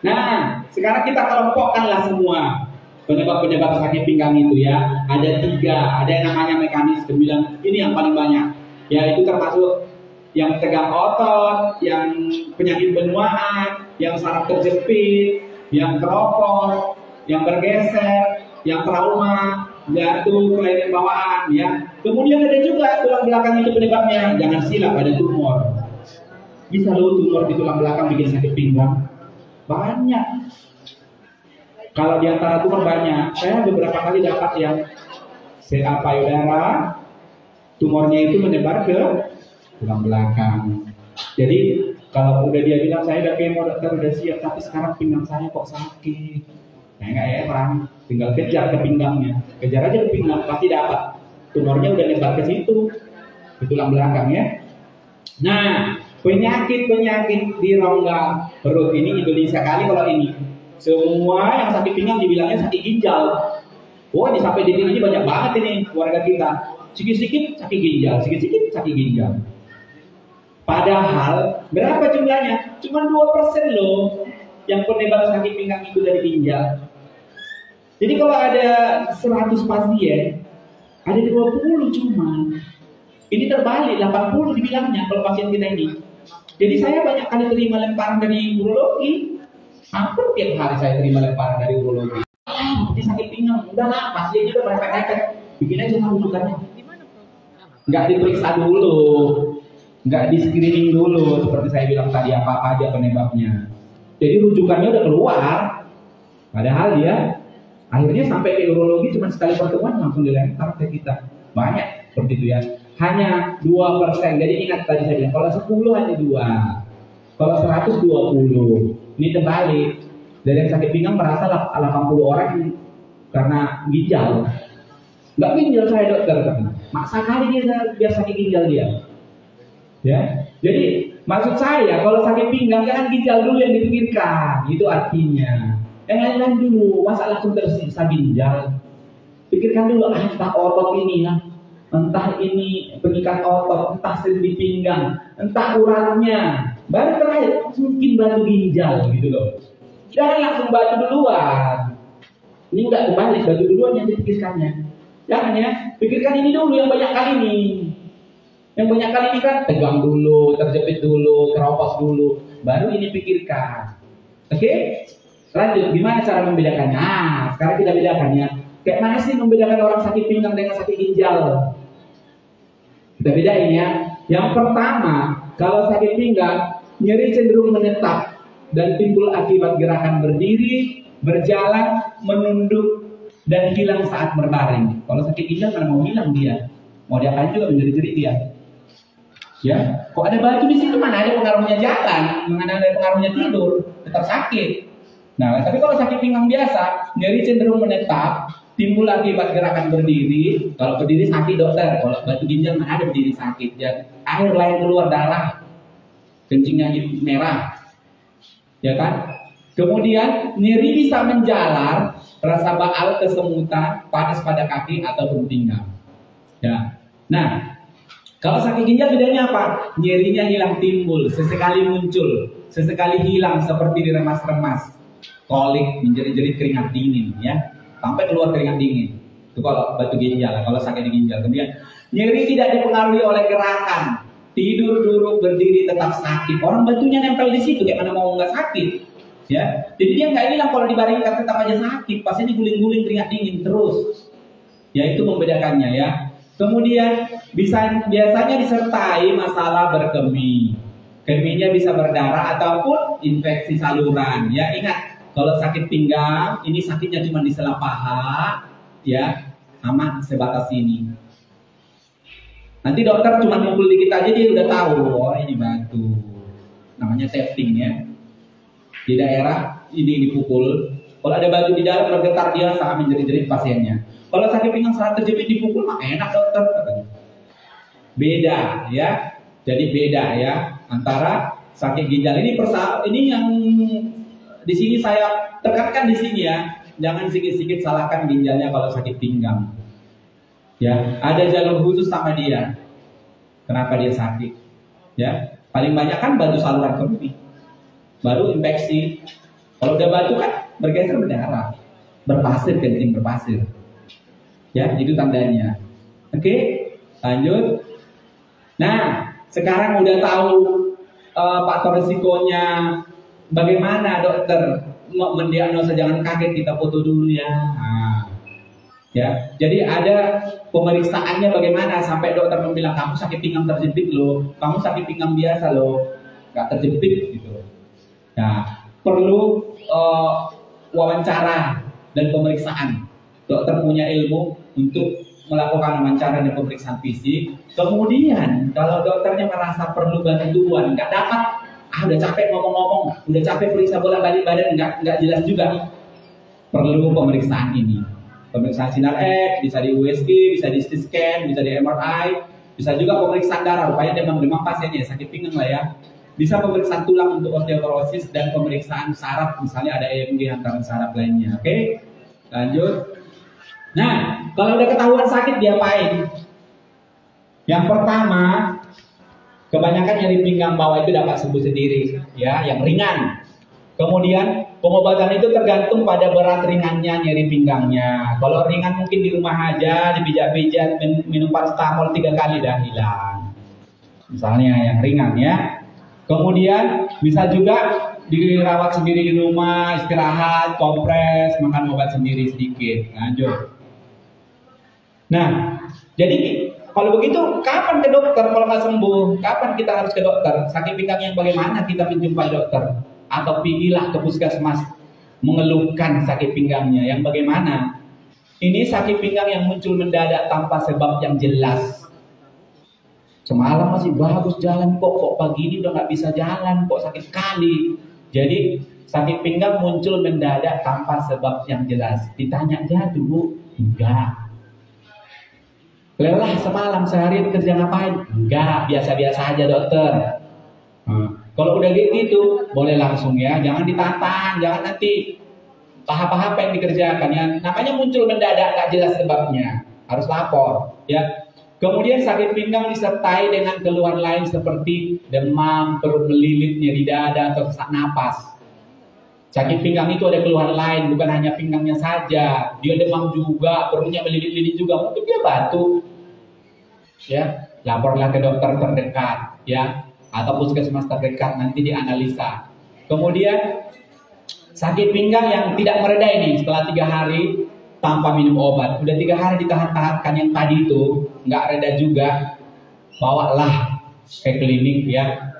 Nah, sekarang kita kelompokkanlah semua penyebab-penyebab sakit pinggang itu ya. Ada 3, ada yang namanya mekanisme, ini yang paling banyak. Ya, itu termasuk yang tegang otot, yang penyakit benuaan, yang saraf terjepit, yang keropos, yang bergeser, yang trauma, jatuh, kelainan bawaan ya. Kemudian ada juga tulang belakang itu penyebabnya, jangan silap, ada tumor. Bisa loh tumor di tulang belakang bikin sakit pinggang. Banyak. Kalau di antara tumor banyak. Saya beberapa kali dapat yang CA payudara, tumornya itu menyebar ke tulang belakang. Jadi kalau udah dia bilang saya udah kemo dokter udah siap, tapi sekarang pinggang saya kok sakit. Nah nggak heran, tinggal kejar ke pinggangnya, kejar aja ke pinggang pasti dapat. Tumornya udah nyebar ke situ, ke tulang belakang ya. Nah penyakit di rongga perut ini Indonesia kali kalau ini. Semua yang sakit pinggang dibilangnya sakit ginjal. Wah ini sampai di sini banyak banget ini keluarga kita. Sikit-sikit sakit ginjal, sikit-sikit sakit ginjal. Padahal berapa jumlahnya? Cuma 2% loh yang penyebab sakit pinggang itu dari ginjal. Jadi kalau ada 100 pasien, ada 20 cuma. Ini terbalik, 80 dibilangnya kalau pasien kita ini. Jadi saya banyak kali terima lemparan dari urologi. Hampir tiap hari saya terima lemparan dari urologi. Ini sakit pinggang, udahlah pasiennya udah merepek-repek. Bikin aja rujukannya. Nggak diperiksa dulu. Nggak di screening dulu seperti saya bilang tadi apa aja penyebabnya. Jadi rujukannya udah keluar, padahal dia akhirnya sampai ke urologi cuma sekali pertemuan langsung dilempar ke kita. Banyak seperti itu ya. Hanya 2%. Jadi ingat tadi saya bilang kalau 10 hanya 2, kalau 100 20. Ini terbalik. Dari yang sakit pinggang merasa 80 orang karena ginjal. Nggak ginjal saya dokter, maksa kali dia biar sakit ginjal dia. Ya, jadi maksud saya kalau sakit pinggang jangan ginjal dulu yang dipikirkan, itu artinya. Yang lain-lain dulu, masa langsung tersiksa ginjal. Pikirkan dulu, entah otot ini ya, entah ini pengikat otot, entah sendi pinggang, entah uratnya. Baru terakhir mungkin batu ginjal gitu loh. Jangan langsung batu duluan. Ini udah kebalik, batu duluan yang dipikirkannya. Jangan ya, pikirkan ini dulu yang banyak kali nih. Yang banyak kali ini kan tegang dulu, terjepit dulu, keropos dulu, baru ini pikirkan. Oke? Lanjut, gimana cara membedakannya? Nah, sekarang kita bedakannya. Kayak mana sih membedakan orang sakit pinggang dengan sakit ginjal? Kita bedain ya. Yang pertama, kalau sakit pinggang, nyeri cenderung menetap dan timbul akibat gerakan berdiri, berjalan, menunduk, dan hilang saat berbaring. Kalau sakit ginjal mana mau hilang dia? Mau diapain juga menjerit-jerit dia. Ya, kok ada batu di situ mana ada pengaruhnya jalan, mana ada pengaruhnya tidur, tetap sakit. Nah, tapi kalau sakit pinggang biasa, nyeri cenderung menetap, timbul akibat gerakan berdiri. Kalau berdiri sakit dokter, kalau batu ginjal mana ada berdiri sakit. Ya, air lain keluar darah, kencingnya merah, ya kan? Kemudian nyeri bisa menjalar, rasa baal, kesemutan, panas pada kaki ataupun pinggang. Ya, nah. Kalau sakit ginjal bedanya apa? Nyerinya hilang timbul, sesekali muncul, sesekali hilang seperti diremas-remas. Kolik, menjerit-jerit keringat dingin ya. Sampai keluar keringat dingin. Itu kalau batu ginjal, kalau sakit di ginjal. Kemudian nyeri tidak dipengaruhi oleh gerakan. Tidur, duduk, berdiri tetap sakit. Orang batunya nempel di situ, kayak mana mau nggak sakit. Ya, jadi dia nggak hilang kalau dibaringkan tetap aja sakit. Pas ini guling-guling keringat dingin terus. Ya itu membedakannya ya. Kemudian biasanya disertai masalah berkemih. Kemihnya bisa berdarah ataupun infeksi saluran. Ya ingat, kalau sakit pinggang ini sakitnya cuma di sela paha, ya sama sebatas ini. Nanti dokter cuma mukul dikit aja dia udah tahu, oh ini batu. Namanya tapping ya. Di daerah ini dipukul. Kalau ada batu di dalam bergetar dia sangat menjerit-jerit pasiennya. Kalau sakit pinggang saat terjepit dipukul mah enak dokter katanya. Beda ya. Jadi beda ya antara sakit ginjal ini yang di sini saya tekankan di sini ya. Jangan sikit-sikit salahkan ginjalnya kalau sakit pinggang. Ya, ada jalur khusus sama dia. Kenapa dia sakit? Ya, paling banyak kan batu saluran kemih. Baru infeksi. Kalau udah batu kan bergeser berdarah, berpasir, kencing berpasir. Ya, itu tandanya. Oke, lanjut. Nah, sekarang udah tahu faktor risikonya. Bagaimana dokter mendiagnosa? Jangan kaget, kita foto dulu ya. Nah, ya, jadi ada pemeriksaannya bagaimana sampai dokter bilang kamu sakit pinggang terjepit loh, kamu sakit pinggang biasa loh. nggak terjepit gitu. Nah, perlu wawancara dan pemeriksaan. Dokter punya ilmu untuk melakukan wawancara dan pemeriksaan fisik. Kemudian kalau dokternya merasa perlu bantuan, nggak dapat, udah capek ngomong-ngomong, udah capek periksa bolak-balik badan, nggak jelas juga, perlu pemeriksaan ini. Pemeriksaan sinar X, bisa di USG, bisa di CT scan, bisa di MRI, bisa juga pemeriksaan darah, rupanya demam-demam pasiennya, sakit pinggang lah ya. Bisa pemeriksaan tulang untuk osteoporosis dan pemeriksaan saraf, misalnya ada EMG antara saraf lainnya. Oke, lanjut. Nah, kalau udah ketahuan sakit diapain? Yang pertama, kebanyakan nyeri pinggang bawah itu dapat sembuh sendiri, ya, yang ringan. Kemudian pengobatan itu tergantung pada berat ringannya nyeri pinggangnya. Kalau ringan mungkin di rumah aja, dipijat-pijat, minum paracetamol 3 kali dah hilang. Misalnya yang ringan ya. Kemudian bisa juga dirawat sendiri di rumah, istirahat, kompres, makan obat sendiri sedikit. Lanjut. Nah, jadi kalau begitu kapan ke dokter kalau nggak sembuh? Kapan kita harus ke dokter? Sakit pinggang yang bagaimana kita menjumpai dokter? Atau pergilah ke puskesmas mengeluhkan sakit pinggangnya yang bagaimana? Ini sakit pinggang yang muncul mendadak tanpa sebab yang jelas. Semalam masih bagus jalan kok pagi ini udah nggak bisa jalan, kok sakit sekali. Jadi sakit pinggang muncul mendadak tanpa sebab yang jelas. Ditanya aja dulu, enggak. Lelah semalam sehari kerja ngapain? Enggak, biasa-biasa aja dokter. Kalau udah gitu, boleh langsung ya, jangan ditantang, jangan nanti tahap-tahap yang dikerjakan yang namanya muncul mendadak gak jelas sebabnya, harus lapor ya. Kemudian sakit pinggang disertai dengan keluhan lain seperti demam, perut melilit, nyeri dada atau sesak napas. Sakit pinggang itu ada keluhan lain, bukan hanya pinggangnya saja, dia demam juga, perutnya melilit-lilit juga, mungkin dia batuk. Ya, laporlah ke dokter terdekat ya, atau puskesmas terdekat, nanti dianalisa. Kemudian sakit pinggang yang tidak mereda ini setelah 3 hari tanpa minum obat, udah 3 hari ditahan-tahankan yang tadi itu nggak reda juga, bawalah ke klinik ya.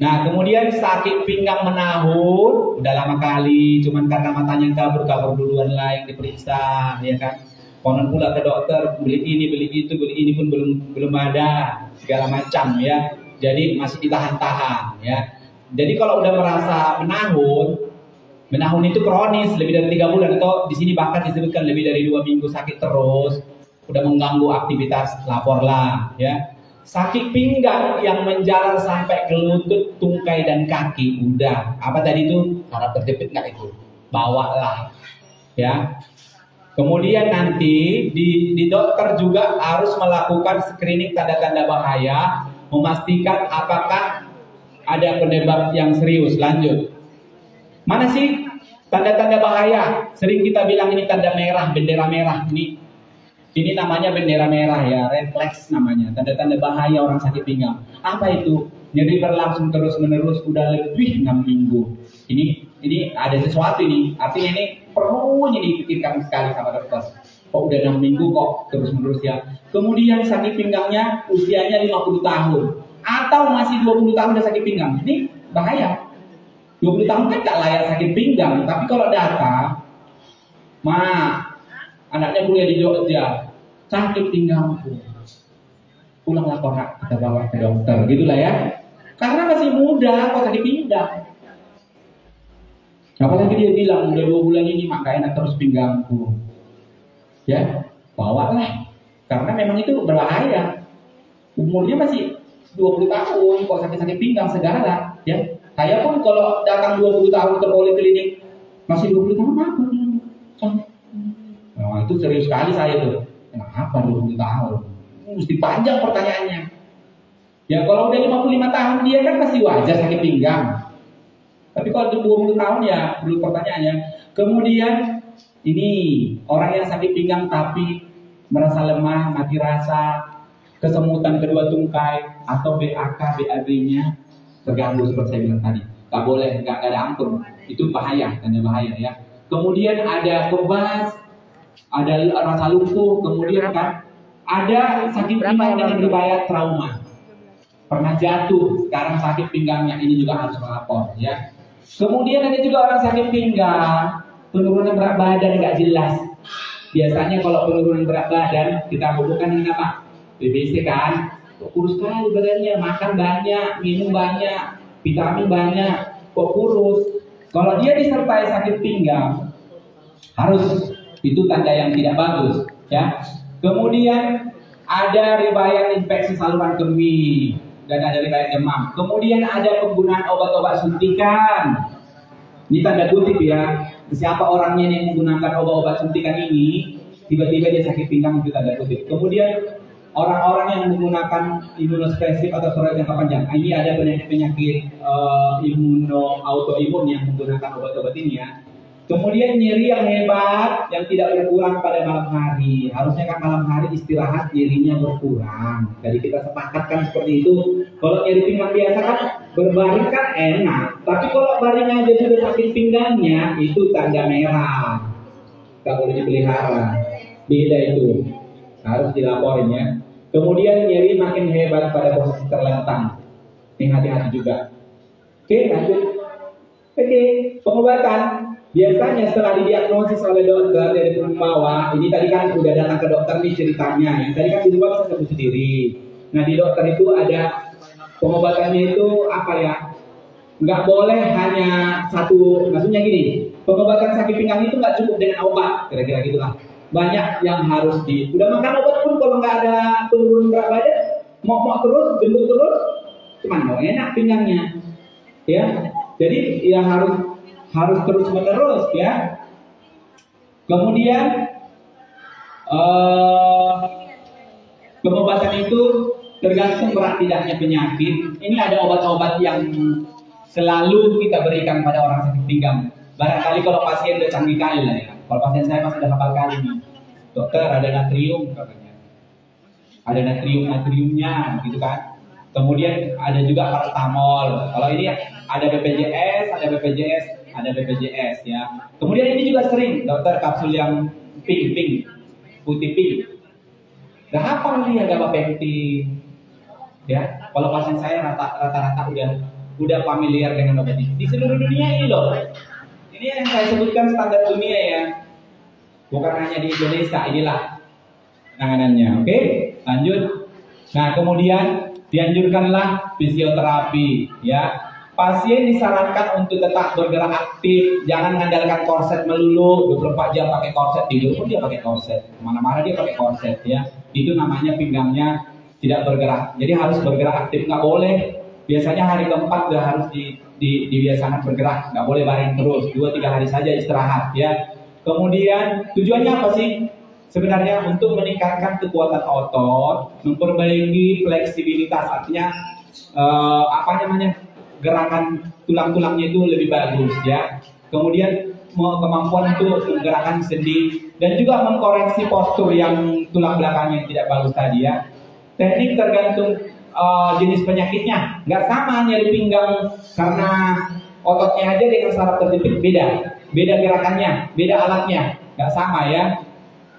Nah, kemudian sakit pinggang menahun, udah lama kali, cuman karena matanya kabur duluan lah yang diperiksa, ya kan? Konon pula ke dokter, beli ini, beli itu, beli ini pun belum ada, segala macam ya. Jadi masih ditahan-tahan ya. Jadi kalau udah merasa menahun itu kronis, lebih dari 3 bulan atau di sini bahkan disebutkan lebih dari 2 minggu sakit terus, udah mengganggu aktivitas, laporlah ya. Sakit pinggang yang menjalar sampai ke lutut, tungkai dan kaki, udah. Apa tadi itu? Saraf terjepit nggak itu? Bawalah ya. Kemudian nanti di dokter juga harus melakukan screening tanda-tanda bahaya, memastikan apakah ada penyebab yang serius. Lanjut. Mana sih tanda-tanda bahaya? Sering kita bilang ini tanda merah, bendera merah. Ini namanya bendera merah ya, red flags namanya. Tanda-tanda bahaya orang sakit pinggang. Apa itu? Nyeri berlangsung terus-menerus udah lebih 6 minggu. Ini ada sesuatu ini. Artinya ini perlu dipikirkan sekali sama dokter. Kok udah 6 minggu kok terus-menerus ya. Kemudian sakit pinggangnya usianya 50 tahun. Atau masih 20 tahun udah sakit pinggang. Ini bahaya. 20 tahun kan gak layak sakit pinggang. Tapi kalau datang, anaknya kuliah di Jogja, sakit pinggangku, pulang lapor, kita bawa ke dokter, gitulah ya. Karena masih muda, kok sakit pinggang. Apalagi dia bilang udah 2 bulan ini mak gak enak terus pinggangku, ya bawalah. Karena memang itu berbahaya. Umurnya masih 20 tahun, kok sakit-sakit pinggang segala, ya. Saya pun kalau datang 20 tahun ke poliklinik masih 20 tahun apa? Nah, itu serius sekali saya tuh. Kenapa 20 tahun? Mesti panjang pertanyaannya. Ya kalau udah 55 tahun dia kan pasti wajar sakit pinggang. Tapi kalau 20 tahun ya perlu pertanyaannya. Kemudian ini orang yang sakit pinggang tapi merasa lemah, mati rasa, kesemutan kedua tungkai atau BAK, BAB-nya terganggu seperti saya bilang tadi. Gak boleh, gak ada ampun. Itu bahaya, tanda bahaya ya. Kemudian ada kebas, ada rasa lumpuh, kemudian kan ada sakit pinggang dengan riwayat trauma. pernah jatuh, sekarang sakit pinggangnya, ini juga harus melapor ya. Kemudian ada juga orang sakit pinggang, penurunan berat badan nggak jelas. Biasanya kalau penurunan berat badan kita hubungkan dengan apa? BBC kan, kok kurus sekali badannya, makan banyak, minum banyak, vitamin banyak, kok kurus. Kalau dia disertai sakit pinggang, harus itu tanda yang tidak bagus ya. Kemudian ada riwayat infeksi saluran kemih dan ada riwayat demam. Kemudian ada penggunaan obat-obat suntikan. Ini tanda kutip ya. Siapa orangnya yang menggunakan obat-obat suntikan ini, tiba-tiba dia sakit pinggang, itu tanda kutip. Kemudian orang-orang yang menggunakan imunosuppresif atau steroid jangka panjang. Ini ada penyakit-penyakit autoimun yang menggunakan obat-obat ini ya. Kemudian nyeri yang hebat yang tidak berkurang pada malam hari. Harusnya kan malam hari istirahat, nyerinya berkurang. Jadi kita sepakatkan seperti itu. Kalau nyeri pinggang biasa kan berbaring kan enak. Tapi kalau baring aja sudah sakit pinggangnya, itu tanda merah. Tidak boleh dipelihara. Beda itu. Harus dilaporin ya. Kemudian nyeri makin hebat pada posisi terlentang. Ini hati-hati juga. Oke, lanjut. Oke, pengobatan. Biasanya setelah didiagnosis oleh dokter dari pembawa, ini tadi kan udah datang ke dokter nih ceritanya. Yang tadi kan di luar saya sebut sendiri. Nah di dokter itu ada pengobatannya itu apa ya? Nggak boleh hanya satu. Maksudnya gini, pengobatan sakit pinggang itu nggak cukup dengan obat, kira-kira gitulah. Banyak yang harus udah makan obat pun kalau nggak ada penurunan berat badan, mau terus, gendut terus, cuman mau enak pinggangnya, ya. Jadi ya harus terus menerus ya. Kemudian pengobatan itu tergantung berat tidaknya penyakit. Ini ada obat-obat yang selalu kita berikan pada orang sakit pinggang. Barangkali kalau pasien udah canggih kali lah ya. Kalau pasien saya masih udah hafal kali nih. Dokter ada natrium katanya. Ada natriumnya gitu kan. Kemudian ada juga paracetamol. Kalau ini ada BPJS, ada BPJS ya. Kemudian ini juga sering dokter kapsul yang pink, putih pink. Dah apa nih ada gabapentin? Ya, kalau pasien saya rata-rata udah familiar dengan obat ini. Di seluruh dunia ini loh. Ini yang saya sebutkan standar dunia ya. Bukan hanya di Indonesia, inilah penanganannya. Oke, lanjut. Nah, kemudian dianjurkanlah fisioterapi ya. Pasien disarankan untuk tetap bergerak aktif, jangan mengandalkan korset melulu, 24 jam pakai korset, tidur pun dia pakai korset, mana-mana dia pakai korset ya. Itu namanya pinggangnya tidak bergerak. Jadi harus bergerak aktif, nggak boleh. Biasanya hari keempat udah harus dibiasakan bergerak, nggak boleh baring terus, 2-3 hari saja istirahat ya. Kemudian tujuannya apa sih? Sebenarnya untuk meningkatkan kekuatan otot, memperbaiki fleksibilitas, artinya gerakan tulang-tulangnya itu lebih bagus ya. Kemudian kemampuan untuk menggerakkan sendi dan juga mengkoreksi postur yang tulang belakangnya tidak bagus tadi ya. Teknik tergantung jenis penyakitnya. Nggak sama nyeri pinggang karena ototnya aja dengan saraf terjepit beda gerakannya, beda alatnya, nggak sama ya.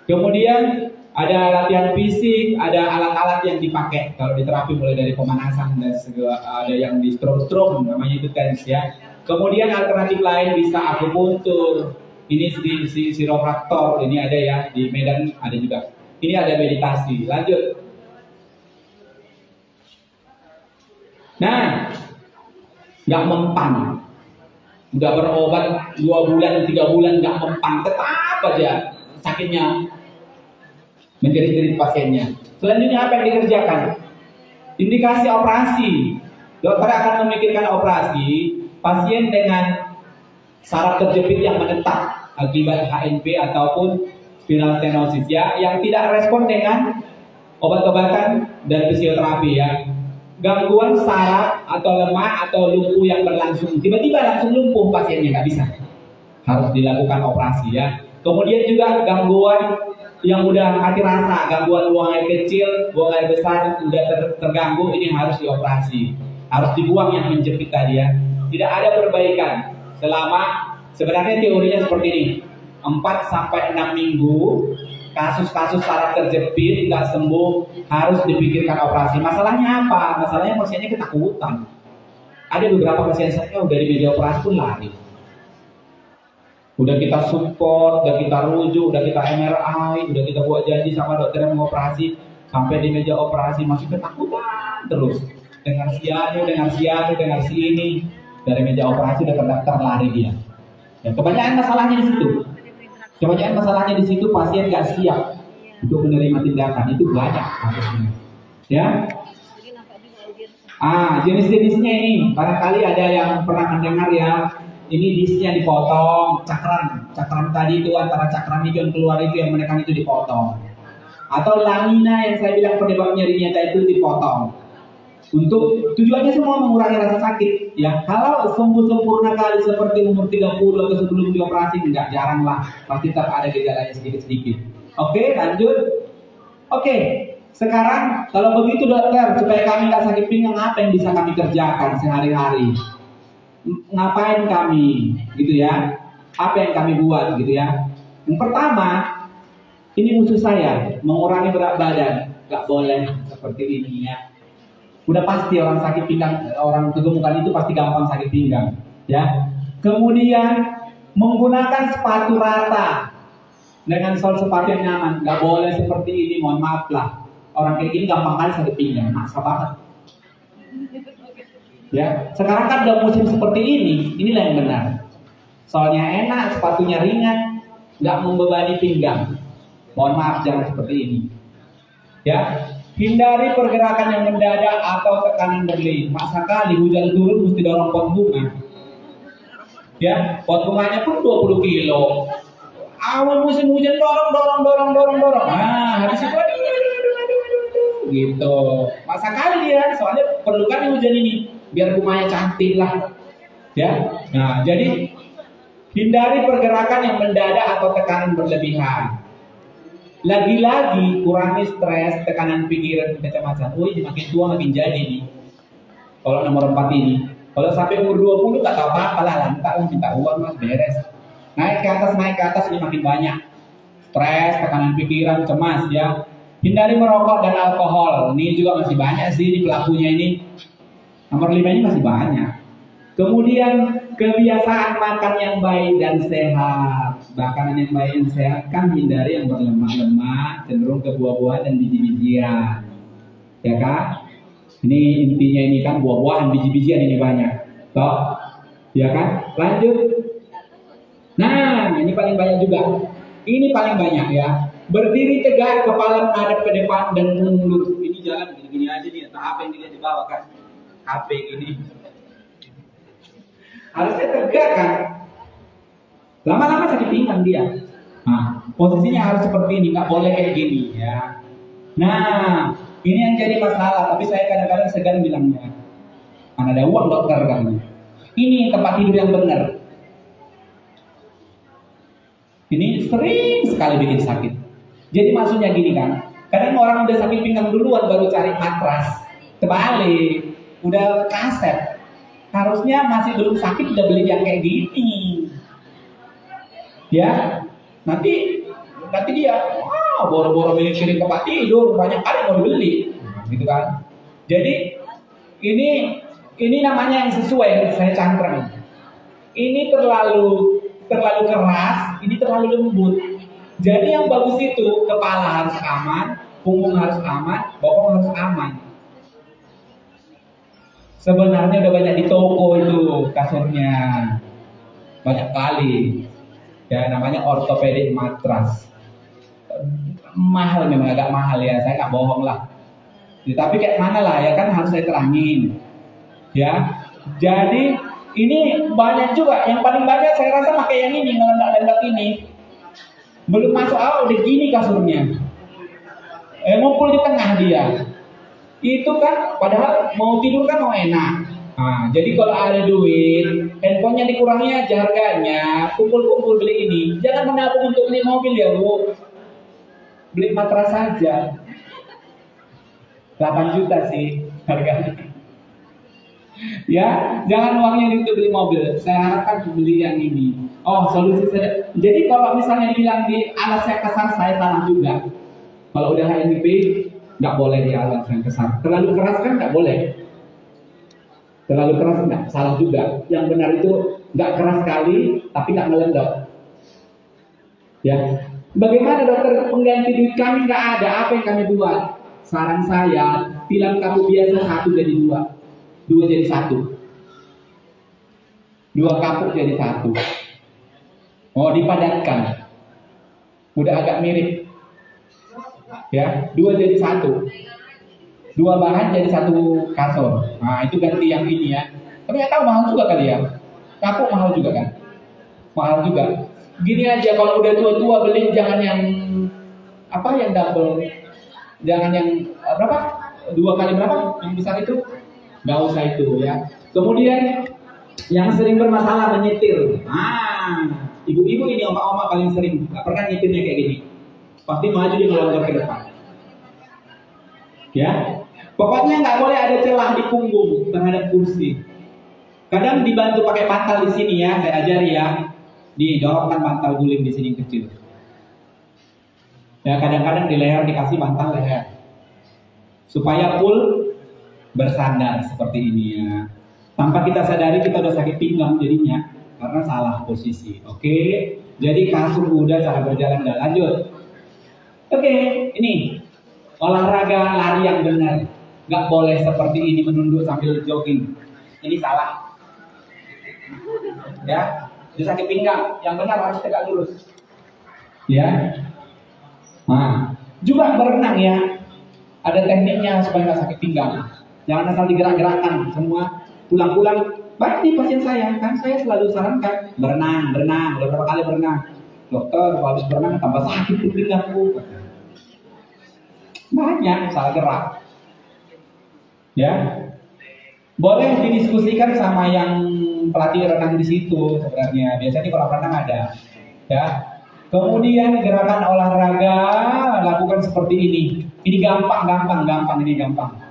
Kemudian ada latihan fisik, ada alat-alat yang dipakai kalau di terapi mulai dari pemanasan dan segala, ada yang di stroke namanya itu TENS ya. Kemudian alternatif lain bisa akupuntur, ini si chiropractor, ini ada ya di Medan ada juga. Ini ada meditasi. Lanjut. Nah, nggak mempan. Udah berobat 2 bulan, 3 bulan nggak mempan, tetap aja sakitnya menjerit-jerit pasiennya. Selanjutnya apa yang dikerjakan? Indikasi operasi. Dokter akan memikirkan operasi pasien dengan saraf terjepit yang menetap akibat HNP ataupun spinal stenosis ya, yang tidak respon dengan obat-obatan dan fisioterapi ya. Gangguan saraf atau lemah atau lumpuh yang berlangsung, tiba-tiba langsung lumpuh pasiennya, nggak bisa, harus dilakukan operasi ya. Kemudian juga gangguan yang udah mati rasa, gangguan buang air kecil, buang air besar udah terganggu, ini harus dioperasi, harus dibuang yang menjepit tadi ya. Tidak ada perbaikan selama, sebenarnya teorinya seperti ini, 4-6 minggu kasus-kasus saraf terjepit nggak sembuh harus dipikirkan operasi. Masalahnya apa? Masalahnya pasiennya ketakutan. Ada beberapa pasien saya dari meja operasi pun lari. Udah kita support, udah kita rujuk, udah kita MRI, udah kita buat janji sama dokter yang mengoperasi, sampai di meja operasi masih ketakutan terus. Dengar si ini. Dari meja operasi udah terdaftar lari dia. Ya, kebanyakan masalahnya di situ. Kebanyakan masalahnya di situ pasien nggak siap untuk menerima tindakan, itu banyak kasusnya. Ya. Jenis-jenisnya ini, barangkali ada yang pernah mendengar ya. Ini disnya dipotong, cakram tadi itu antara cakram itu yang keluar itu yang menekan itu dipotong. Atau lamina yang saya bilang penyebab nyeri nyata itu dipotong. Untuk tujuannya semua mengurangi rasa sakit. Ya, kalau sembuh sempurna kali seperti umur 30 atau sebelum dioperasi, enggak, jarang lah. Pasti tetap ada gejalanya sedikit-sedikit. Oke, lanjut. Oke, sekarang kalau begitu dokter, supaya kami nggak sakit pinggang, apa yang bisa kami kerjakan sehari-hari? Ngapain kami, gitu ya? Apa yang kami buat, gitu ya? Yang pertama, ini musuh saya, mengurangi berat badan. Nggak boleh seperti ini ya. Udah pasti orang sakit pinggang, orang kegemukan itu pasti gampang sakit pinggang, ya. Kemudian menggunakan sepatu rata dengan sol sepatu yang nyaman. Nggak boleh seperti ini, mohon maaf lah. Orang kayak gini gampang kali sakit pinggang, maksa banget. Ya, sekarang kan udah musim seperti ini, inilah yang benar. Soalnya enak, sepatunya ringan, nggak membebani pinggang. Mohon maaf, jangan seperti ini. Ya, hindari pergerakan yang mendadak atau tekanan berlebih. Maksa kali hujan turun mesti dorong pot bunga. Ya, pot bunganya pun 20 kilo. Awal musim hujan dorong. Nah, habis itu gitu. Maksa kali dia, soalnya perlu kan hujan ini biar bunganya cantik lah. Ya. Nah, jadi hindari pergerakan yang mendadak atau tekanan berlebihan. Lagi-lagi kurangi stres, tekanan pikiran, macam-macam. Makin tua makin jadi nih. Kalau nomor 4 ini. Kalau sampai umur 20 nggak tahu apa-apa lah, lantak minta uang mas beres. Naik ke atas ini makin banyak. Stres, tekanan pikiran, cemas ya. Hindari merokok dan alkohol. Ini juga masih banyak sih di pelakunya ini. Nomor 5 ini masih banyak. Kemudian kebiasaan makan yang baik dan sehat. Makanan yang baik dan sehat kan hindari yang berlemak-lemak, cenderung ke buah-buahan dan biji-bijian. Ya kan? Ini intinya ini kan buah-buahan, biji-bijian ini banyak. Toh? Ya kan? Lanjut. Nah, ini paling banyak juga. Ini paling banyak ya. Berdiri tegak, kepala menghadap ke depan dan mundur. Ini jalan gini-gini aja nih, entah apa yang dilihat di bawah kan. HP gini. Harusnya tegak kan. Lama-lama sakit pinggang dia. Nah, posisinya harus seperti ini, nggak boleh kayak gini ya. Nah, ini yang jadi masalah. Tapi saya kadang-kadang segan bilangnya, kan ada uang dokter kan. Ini tempat tidur yang benar. Ini sering sekali bikin sakit. Jadi maksudnya gini kan, kadang orang udah sakit pinggang duluan baru cari matras. Terbalik, udah kaset. Harusnya masih belum sakit udah beli yang kayak gini. Ya, nanti dia, boro-boro mikirin tempat tidur, banyak kali mau dibeli, gitu kan. Jadi ini namanya yang sesuai yang saya cangkrem. Ini terlalu keras, ini terlalu lembut. Jadi yang bagus itu kepala harus aman, punggung harus aman, bokong harus aman. Sebenarnya udah banyak di toko itu kasurnya, banyak kali. Ya namanya orthopedic matras. Mahal memang, agak mahal ya, saya nggak bohong lah. Ya, tapi kayak mana lah ya kan harus saya terangin. Ya, jadi ini banyak juga. Yang paling banyak saya rasa pakai yang ini, ngelendak-lendak ini. Belum masuk awal udah gini kasurnya. Ngumpul di tengah dia. Itu kan padahal mau tidur kan mau enak. Nah, jadi kalau ada duit, handphonenya dikurangi aja harganya, kumpul-kumpul beli ini. Jangan menabung untuk beli mobil ya bu. Beli matras saja. 8 juta sih harganya. Ya, jangan uangnya ini untuk beli mobil. Saya harapkan beli yang ini. Oh, solusi saya. Jadi kalau misalnya dibilang di alas yang kasar, saya salah juga. Kalau udah HNP, nggak boleh di alas yang kasar. Terlalu keras kan nggak boleh. Terlalu keras nggak, salah juga. Yang benar itu nggak keras sekali, tapi nggak melendok. Ya, bagaimana dokter, pengganti duit kami nggak ada, apa yang kami buat? Saran saya, tilang kamu biasa 1 jadi 2, 2 jadi 1, 2 kapuk jadi 1. Oh, dipadatkan, udah agak mirip, ya, 2 jadi 1, 2 bahan jadi 1 kasur. Nah, itu ganti yang ini ya. Tapi nggak tahu, mahal juga kali ya. Kapuk mahal juga kan? Mahal juga. Gini aja, kalau udah tua-tua beli jangan yang apa, yang double. Jangan yang berapa? 2 kali berapa? Yang besar itu? Nggak usah itu ya. Kemudian yang sering bermasalah menyetir. Ibu-ibu ini, oma-oma paling sering. Nggak pernah nyetirnya kayak gini. Pasti maju di melonjak ke depan. Ya, pokoknya nggak boleh ada celah di punggung terhadap kursi. Kadang dibantu pakai bantal di sini ya, saya ajari ya. Didorongkan bantal guling di sini kecil. Ya, kadang-kadang di leher dikasih bantal leher supaya full bersandar seperti ini ya. Tanpa kita sadari kita udah sakit pinggang jadinya karena salah posisi. Oke, jadi kasur udah, cara berjalan udah, lanjut. Oke, ini olahraga lari yang benar. Nggak boleh seperti ini menunduk sambil jogging. Ini salah. Ya, itu sakit pinggang. Yang benar harus tegak lurus. Ya. Nah, juga berenang ya. Ada tekniknya supaya nggak sakit pinggang. Jangan asal digerak-gerakkan semua. Pulang-pulang, baik nih pasien saya, kan saya selalu sarankan berenang. Udah berapa kali berenang? Dokter, kalau habis berenang tambah sakit pinggangku. Banyak salah gerak. Ya, boleh didiskusikan sama yang pelatih renang di situ sebenarnya. Biasanya kalau renang ada. Ya. Kemudian gerakan olahraga lakukan seperti ini. Ini gampang. Ini gampang.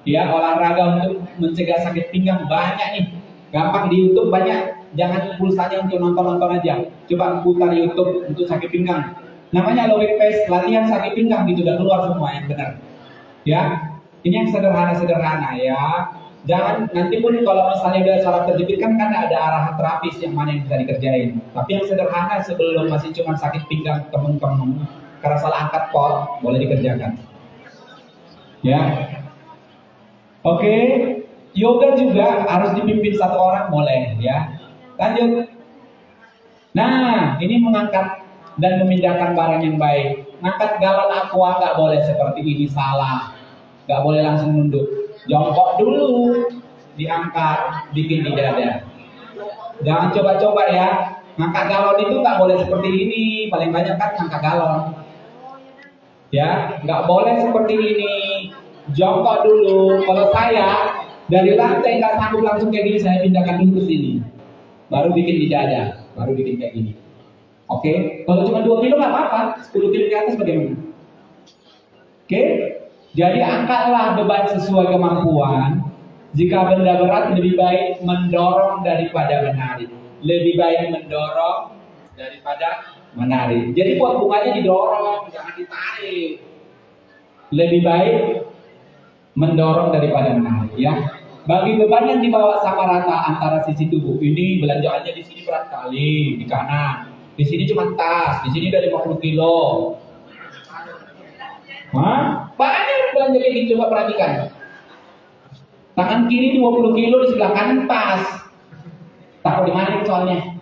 Ya, olahraga untuk mencegah sakit pinggang banyak nih. Gampang di YouTube banyak. Jangan pulsanya untuk nonton aja. Coba putar YouTube untuk sakit pinggang. Namanya low back press, latihan sakit pinggang gitu, udah keluar semua yang benar. Ya, ini yang sederhana ya. Jangan nanti pun kalau misalnya udah salah terjepit kan ada arahan terapis yang mana yang bisa dikerjain. Tapi yang sederhana sebelum masih cuma sakit pinggang kemung-kemung karena salah angkat pot, boleh dikerjakan. Ya. Oke, yoga juga harus dipimpin 1 orang, boleh ya. Lanjut. Nah, ini mengangkat dan memindahkan barang yang baik. Ngangkat galon aqua nggak boleh seperti ini, salah. Nggak boleh langsung nunduk. Jongkok dulu, diangkat, bikin di dada. Jangan coba-coba ya. Ngangkat galon itu nggak boleh seperti ini. Paling banyak kan ngangkat galon. Ya, nggak boleh seperti ini. Jongkok dulu. Kalau saya dari lantai nggak sanggup langsung kayak gini, saya pindahkan dulu ke sini. Baru bikin di dada, baru bikin kayak gini. Oke, kalau cuma 2 kilo nggak apa-apa. 10 kilo ke atas bagaimana? Oke, jadi angkatlah beban sesuai kemampuan. Jika benda berat lebih baik mendorong daripada menarik. Lebih baik mendorong daripada menarik. Jadi buat bunganya didorong, jangan ditarik. Lebih baik mendorong daripada menarik ya. Bagi beban yang dibawa sama rata antara sisi tubuh. Ini belanjaannya di sini berat kali, di kanan. Di sini cuma tas, di sini udah 50 kilo. Hah? Banyak belanja kayak gitu, coba perhatikan. Tangan kiri 20 kilo, di sebelah kanan pas. Taruh di mana soalnya?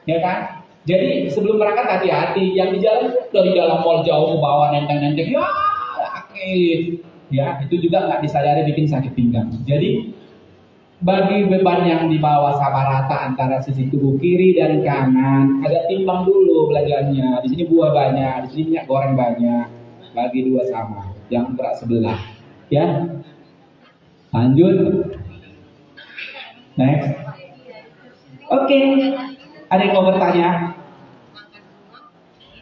Ya kan? Jadi sebelum berangkat hati-hati. Yang di jalan dari dalam mall jauh ke bawah nenteng-nenteng, ya sakit. Ya, itu juga nggak disadari bikin sakit pinggang. Jadi bagi beban yang dibawa sama rata antara sisi tubuh kiri dan kanan, ada timbang dulu belanjanya. Di sini buah banyak, di sini minyak goreng banyak. Bagi 2 sama, yang berat sebelah. Ya, lanjut. Next. Oke, ada yang mau bertanya?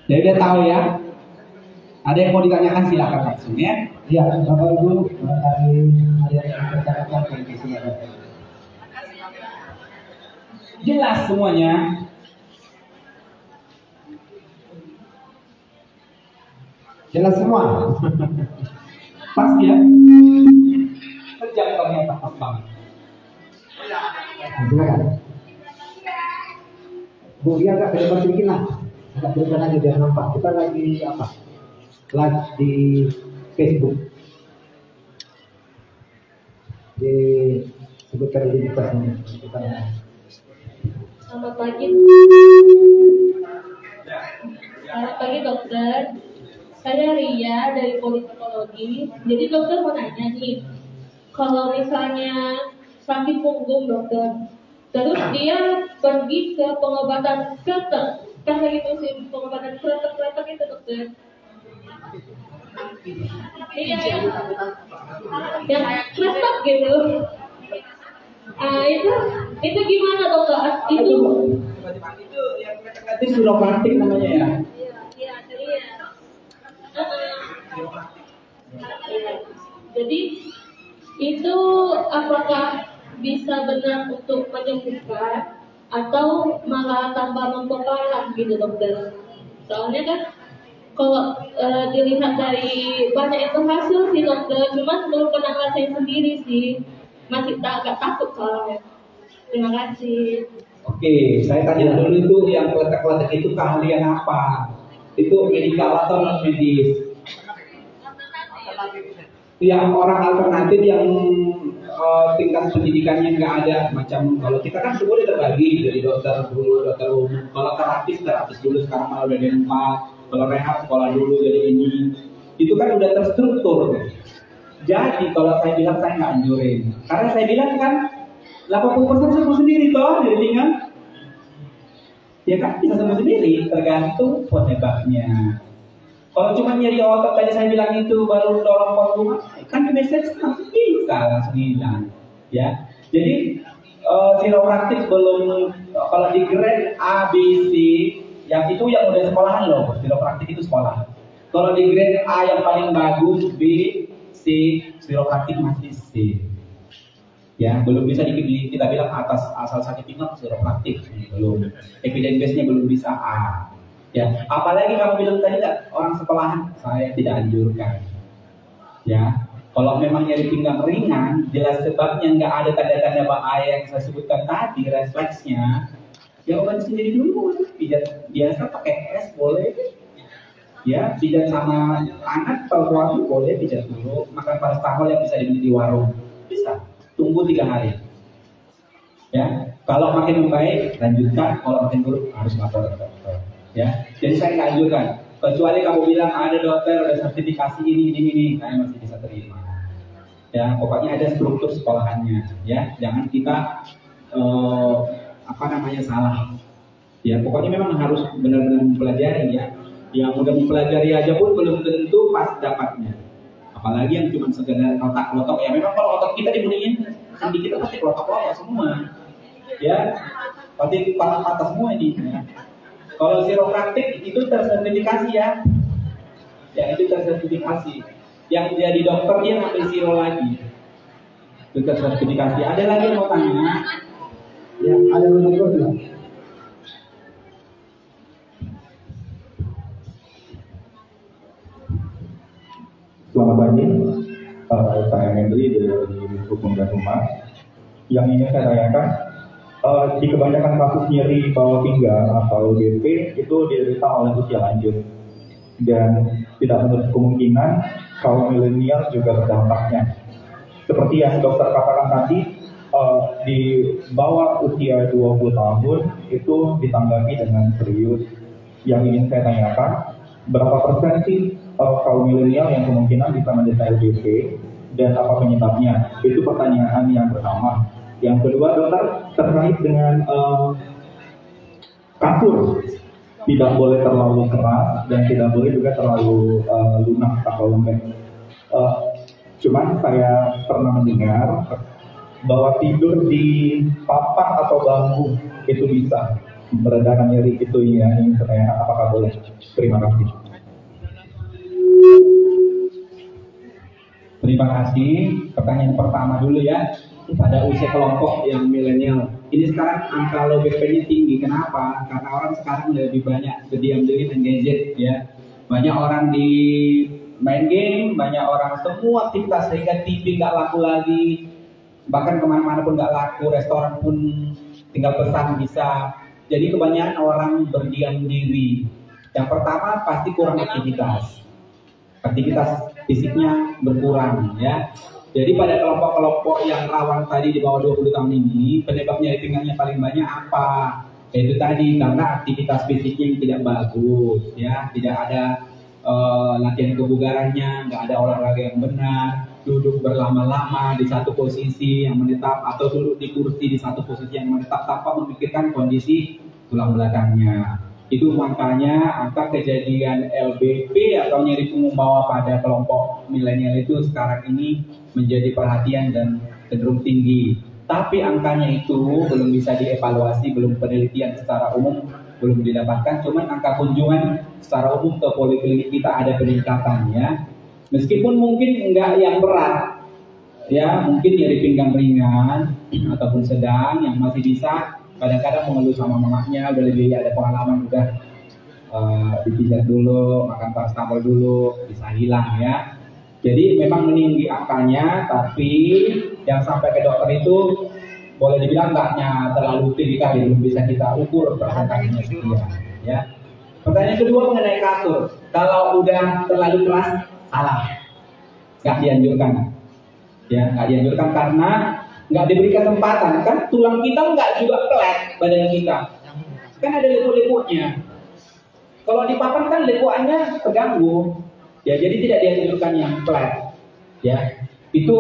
Jadi udah tahu ya. Ada yang mau ditanyakan silakan langsung ya. Iya, Bapak Ibu, hari yang dipercarakan kondisinya. Jelas semuanya. Jelas semua. Pas ya. Sejak ternyata pas banget. Silakan. Bu, dia agak ke depan sedikit lah. Agak ke depan aja biar nampak. Kita lagi apa? Live di Facebook. Disebutkan identitasnya. Selamat pagi. Selamat pagi dokter. Saya Ria dari Politologi. Jadi dokter mau nanya nih, kalau misalnya sakit punggung dokter, terus dia pergi ke pengobatan kretek, kan lagi musim pengobatan kretek itu dokter. Iya, yang kretek gitu. Itu gimana dokter? Itu yang kretek chiropraktik namanya ya. Iya. Jadi itu apakah bisa benar untuk menyembuhkan atau malah tambah memperparah gitu dokter? Soalnya kan kalau dilihat dari banyak yang berhasil sih dokter, cuman belum pernah ngerasain sendiri sih, masih agak takut soalnya. Terima kasih. Oke, saya tanya dulu itu yang kletek-kletek itu keahlian apa? Itu medikal atau non medis? Yang orang alternatif yang tingkat pendidikannya nggak ada, macam kalau kita kan semua udah terbagi dari dokter dulu, dokter umum. Kalau terapis dulu, sekarang malah udah ada 4. Kalau rehab sekolah dulu jadi ini. Itu kan udah terstruktur. Jadi kalau saya bilang saya nggak anjurin, karena saya bilang kan 80% sembuh sendiri toh, jadi kan? Ya kan bisa sembuh sendiri, tergantung penyebabnya. Kalau cuma nyeri otot tadi saya bilang itu baru dorong punggung, kan message langsung bisa langsung hilang, ya. Jadi chiropraktik belum, kalau di grade A, B, C, yang itu yang udah sekolahan loh, chiropraktik itu sekolah. Kalau di grade A yang paling bagus, B, C, chiropraktik masih C. Ya, belum bisa kita bilang atas asal sakit pinggang chiropraktik, belum. Evidence base-nya belum bisa A. Ya, apalagi kamu bilang tadi orang sekolahan, saya tidak anjurkan. Ya, kalau memang nyeri pinggang ringan, jelas sebabnya nggak ada tanda-tanda bahaya yang saya sebutkan tadi, refleksnya, ya obat sendiri dulu, pijat biasa pakai es boleh, ya pijat sama anak atau suami boleh pijat dulu, makan paracetamol yang bisa dibeli di warung, bisa, tunggu 3 hari. Ya, kalau makin membaik lanjutkan, kalau makin buruk harus lapor ke dokter. Ya, jadi saya nggak anjurkan. Kecuali kamu bilang ada dokter, ada sertifikasi ini, saya masih bisa terima. Ya, pokoknya ada struktur sekolahannya. Ya, jangan kita salah. Ya, pokoknya memang harus benar-benar mempelajari ya. Yang udah mempelajari aja pun belum tentu pas dapatnya. Apalagi yang cuma sekedar otak-otak. Ya, memang kalau otak kita dibunyiin, sendi kita pasti otak-otak semua. Ya, pasti patah-patah semua ini. Ya. Kalau chiropraktik itu tersertifikasi ya. Ya itu tersertifikasi. Yang jadi dokter dia ngambil siro lagi. Itu tersertifikasi. Ada lagi yang mau tanya? Ya, ada yang mau tanya. Selamat pagi. Saya Hendri dari Hukum dan Humas. Yang ingin saya tanyakan, di kebanyakan kasus nyeri bawah pinggang atau BP itu diderita oleh usia lanjut dan tidak menutup kemungkinan kaum milenial juga berdampaknya. Seperti yang dokter katakan tadi, di bawah usia 20 tahun itu ditanggapi dengan serius. Yang ingin saya tanyakan, berapa persen sih kaum milenial yang kemungkinan bisa menderita LBP dan apa penyebabnya? Itu pertanyaan yang pertama. Yang kedua, dokter, terkait dengan kasur, tidak boleh terlalu keras dan tidak boleh juga terlalu lunak atau lembek. Cuman saya pernah mendengar bahwa tidur di papan atau bambu itu bisa meredakan nyeri, itu ya. Ini saya apakah boleh? Terima kasih. Terima kasih. Pertanyaan pertama dulu ya. Pada usia kelompok yang milenial, ini sekarang angka low BP-nya tinggi. Kenapa? Karena orang sekarang lebih banyak berdiam diri dan gadget ya. Banyak orang di main game, banyak orang semua aktivitas sehingga TV nggak laku lagi. Bahkan kemana-mana pun nggak laku, restoran pun tinggal pesan bisa. Jadi kebanyakan orang berdiam diri. Yang pertama pasti kurang aktivitas fisiknya berkurang ya. Jadi pada kelompok-kelompok yang rawan tadi di bawah 20 tahun ini, penyebab nyeri pinggangnya paling banyak apa? Yaitu tadi karena aktivitas fisiknya yang tidak bagus ya, tidak ada latihan kebugarannya, nggak ada olahraga yang benar, duduk berlama-lama di satu posisi yang menetap atau duduk di kursi di satu posisi yang menetap tanpa memikirkan kondisi tulang belakangnya. Itu makanya angka kejadian LBP atau nyeri punggung bawah pada kelompok milenial itu sekarang ini menjadi perhatian dan cenderung tinggi. Tapi angkanya itu belum bisa dievaluasi, belum penelitian secara umum belum didapatkan. Cuman angka kunjungan secara umum ke poliklinik kita ada peningkatan ya. Meskipun mungkin enggak yang berat, ya mungkin nyeri pinggang ringan ataupun sedang yang masih bisa. Kadang-kadang mengeluh sama mamanya, udah lebih ada pengalaman udah dipijat dulu, makan paracetamol dulu, bisa hilang ya. Jadi memang meninggi angkanya, tapi yang sampai ke dokter itu boleh dibilang enggaknya terlalu tinggi kali, belum bisa kita ukur persentasenya sekian ya. Pertanyaan kedua mengenai kasur, kalau udah terlalu keras salah, nggak dianjurkan, ya nggak dianjurkan karena nggak diberi kesempatan, kan tulang kita nggak juga flat badan kita, kan ada leku-lekunya. Kalau di papan kan lekuannya terganggu, ya jadi tidak dianjurkan yang flat, ya itu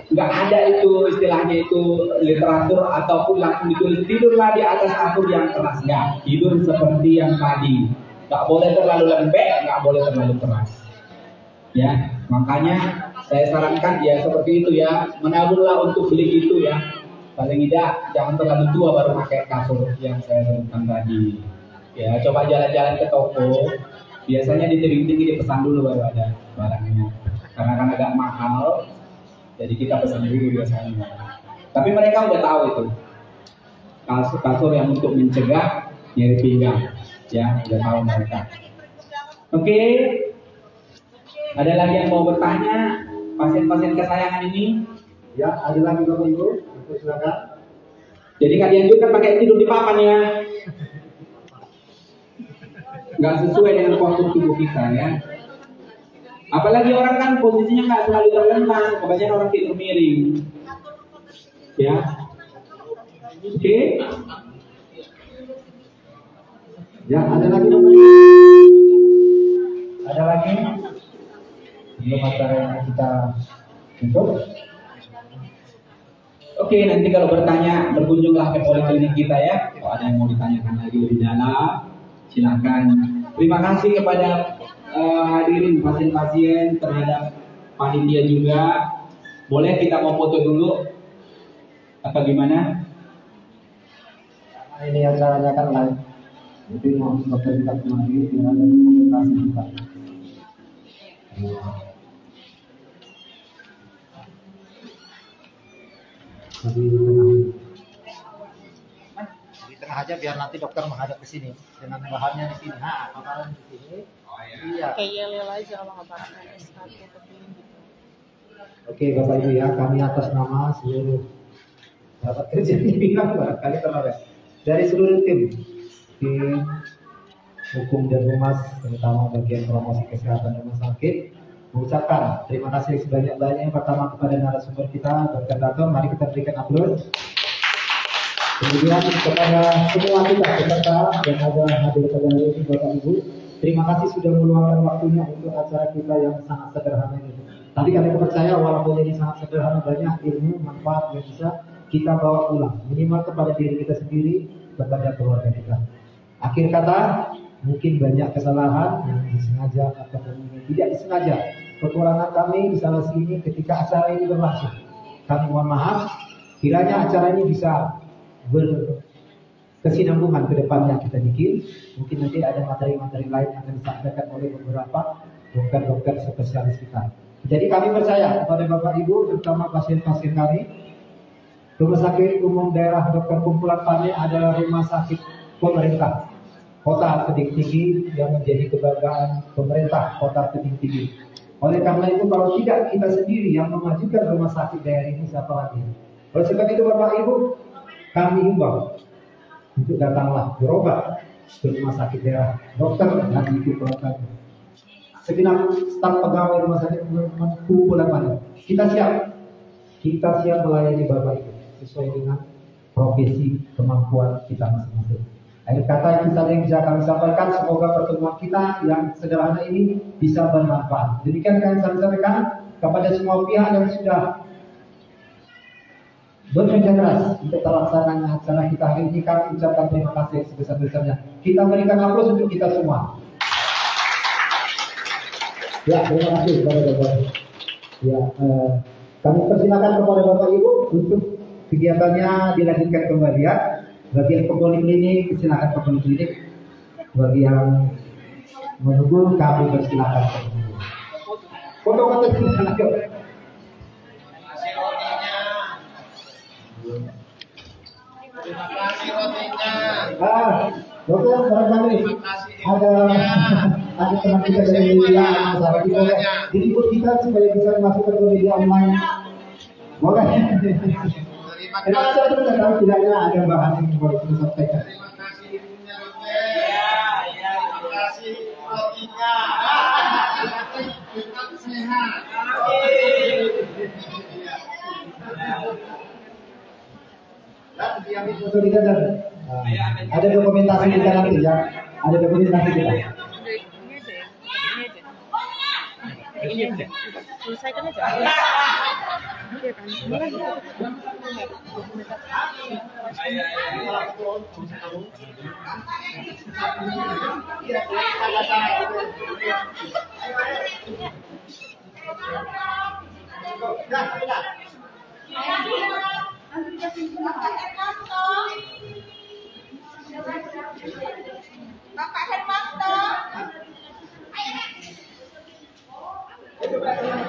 nggak ada itu istilahnya itu literatur ataupun langsung ditulis tidurlah di atas kasur yang keras, nggak, tidur seperti yang tadi, nggak boleh terlalu lembek, nggak boleh terlalu keras, ya makanya saya sarankan ya seperti itu ya, menabunglah untuk beli itu ya. Paling tidak jangan terlalu tua baru pakai kasur yang saya sebutkan tadi. Ya coba jalan-jalan ke toko, biasanya di tebing-tinggi dipesan dulu baru ada barangnya. Karena kan agak mahal, jadi kita pesan dulu biasanya. Tapi mereka udah tahu itu kasur yang untuk mencegah nyeri pinggang, ya udah tahu mereka. Oke. Ada lagi yang mau bertanya? Pasien-pasien kesayangan ini? Ya, ada lagi Bapak Ibu, silakan. Jadi nggak dianjurkan pakai tidur di papan ya. Nggak sesuai dengan postur tubuh kita ya. Apalagi orang kan posisinya nggak selalu terlentang, kebanyakan orang tidur miring. Ya. Oke. Ya, ada lagi Bapak Ibu. Ada lagi? Belum acara yang kita tutup. Oke, nanti kalau bertanya berkunjunglah ke poliklinik kita ya. Kalau ada yang mau ditanyakan lagi lebih dalam, silakan. Terima kasih kepada hadirin pasien-pasien, terhadap panitia juga. Boleh kita mau foto dulu? Apa gimana? Ini acaranya kan live. Jadi mau dokter kita kemari, biar ada komunikasi kita. Di tengah aja biar nanti dokter menghadap ke sini dengan bahannya di sini. Nah, paparan di sini. Oh iya. Kayak aja kalau nggak S1 Oke Bapak Ibu ya, kami atas nama seluruh sahabat kerja ini bilang barangkali terlalu dari seluruh tim hukum dan humas, terutama bagian promosi kesehatan rumah sakit, mengucapkan terima kasih sebanyak-banyaknya pertama kepada narasumber kita, Dr. Dato. Mari kita berikan aplaus. Kemudian kepada semua kita peserta yang ada hadir pada hari ini Bapak Ibu, terima kasih sudah meluangkan waktunya untuk acara kita yang sangat sederhana ini. Tapi kami percaya walaupun ini sangat sederhana, banyak ilmu, manfaat yang bisa kita bawa pulang, minimal kepada diri kita sendiri, kepada keluarga kita. Akhir kata, mungkin banyak kesalahan yang disengaja ataupun tidak disengaja. Kekurangan kami di salah sini ketika acara ini berlangsung. Kami mohon maaf, kiranya acara ini bisa berkesinambungan ke depannya kita bikin. Mungkin nanti ada materi-materi lain yang akan disampaikan oleh beberapa dokter-dokter spesialis kita. Jadi kami percaya kepada Bapak Ibu, terutama pasien-pasien kami, Rumah Sakit Umum Daerah Dr. Kumpulan Pane adalah rumah sakit pemerintah Kota Tebing Tinggi yang menjadi kebanggaan pemerintah Kota Tebing Tinggi. Oleh karena itu, kalau tidak kita sendiri yang memajukan rumah sakit daerah ini, siapa lagi? Oleh sebab itu Bapak Ibu, kami himbau untuk datanglah berobat ke rumah sakit daerah dokter dan itu pelatihan. Segenap staf pegawai rumah sakit Kumpulan Pane, kita siap melayani Bapak Ibu sesuai dengan profesi kemampuan kita masing-masing. Akhir kata kita yang bisa kami sampaikan, semoga pertemuan kita yang sederhana ini bisa bermanfaat. Demikian kami sampaikan kepada semua pihak yang sudah bekerja keras untuk terlaksananya acara kita hari ini. Kami ucapkan terima kasih sebesar-besarnya. Kita berikan aplaus untuk kita semua. Ya, terima kasih kepada Bapak. Ya, kami persilakan kepada Bapak Ibu untuk kegiatannya dilanjutkan kembali ya. Bagi yang ke poliklinik, silakan ke poliklinik. Bagi yang menunggu, kami persilakan. Foto-foto silakan. Terima kasih rotinya. Dokter, barangkali ada teman kita dari media, jadi buat kita supaya bisa masuk ke media online. Boleh. Terima kasih dokter. Kalau tidaknya ada bahan yang boleh kita sampaikan. Terima kasih ibunya dokter. Terima kasih rotinya. Tetap sehat. Foto kita dan ada dokumentasi kita nanti ya. Ada dokumentasi kita. Ini aja. Selesaikan aja. Iya kan? Bapak Hermanto. Terima kasih.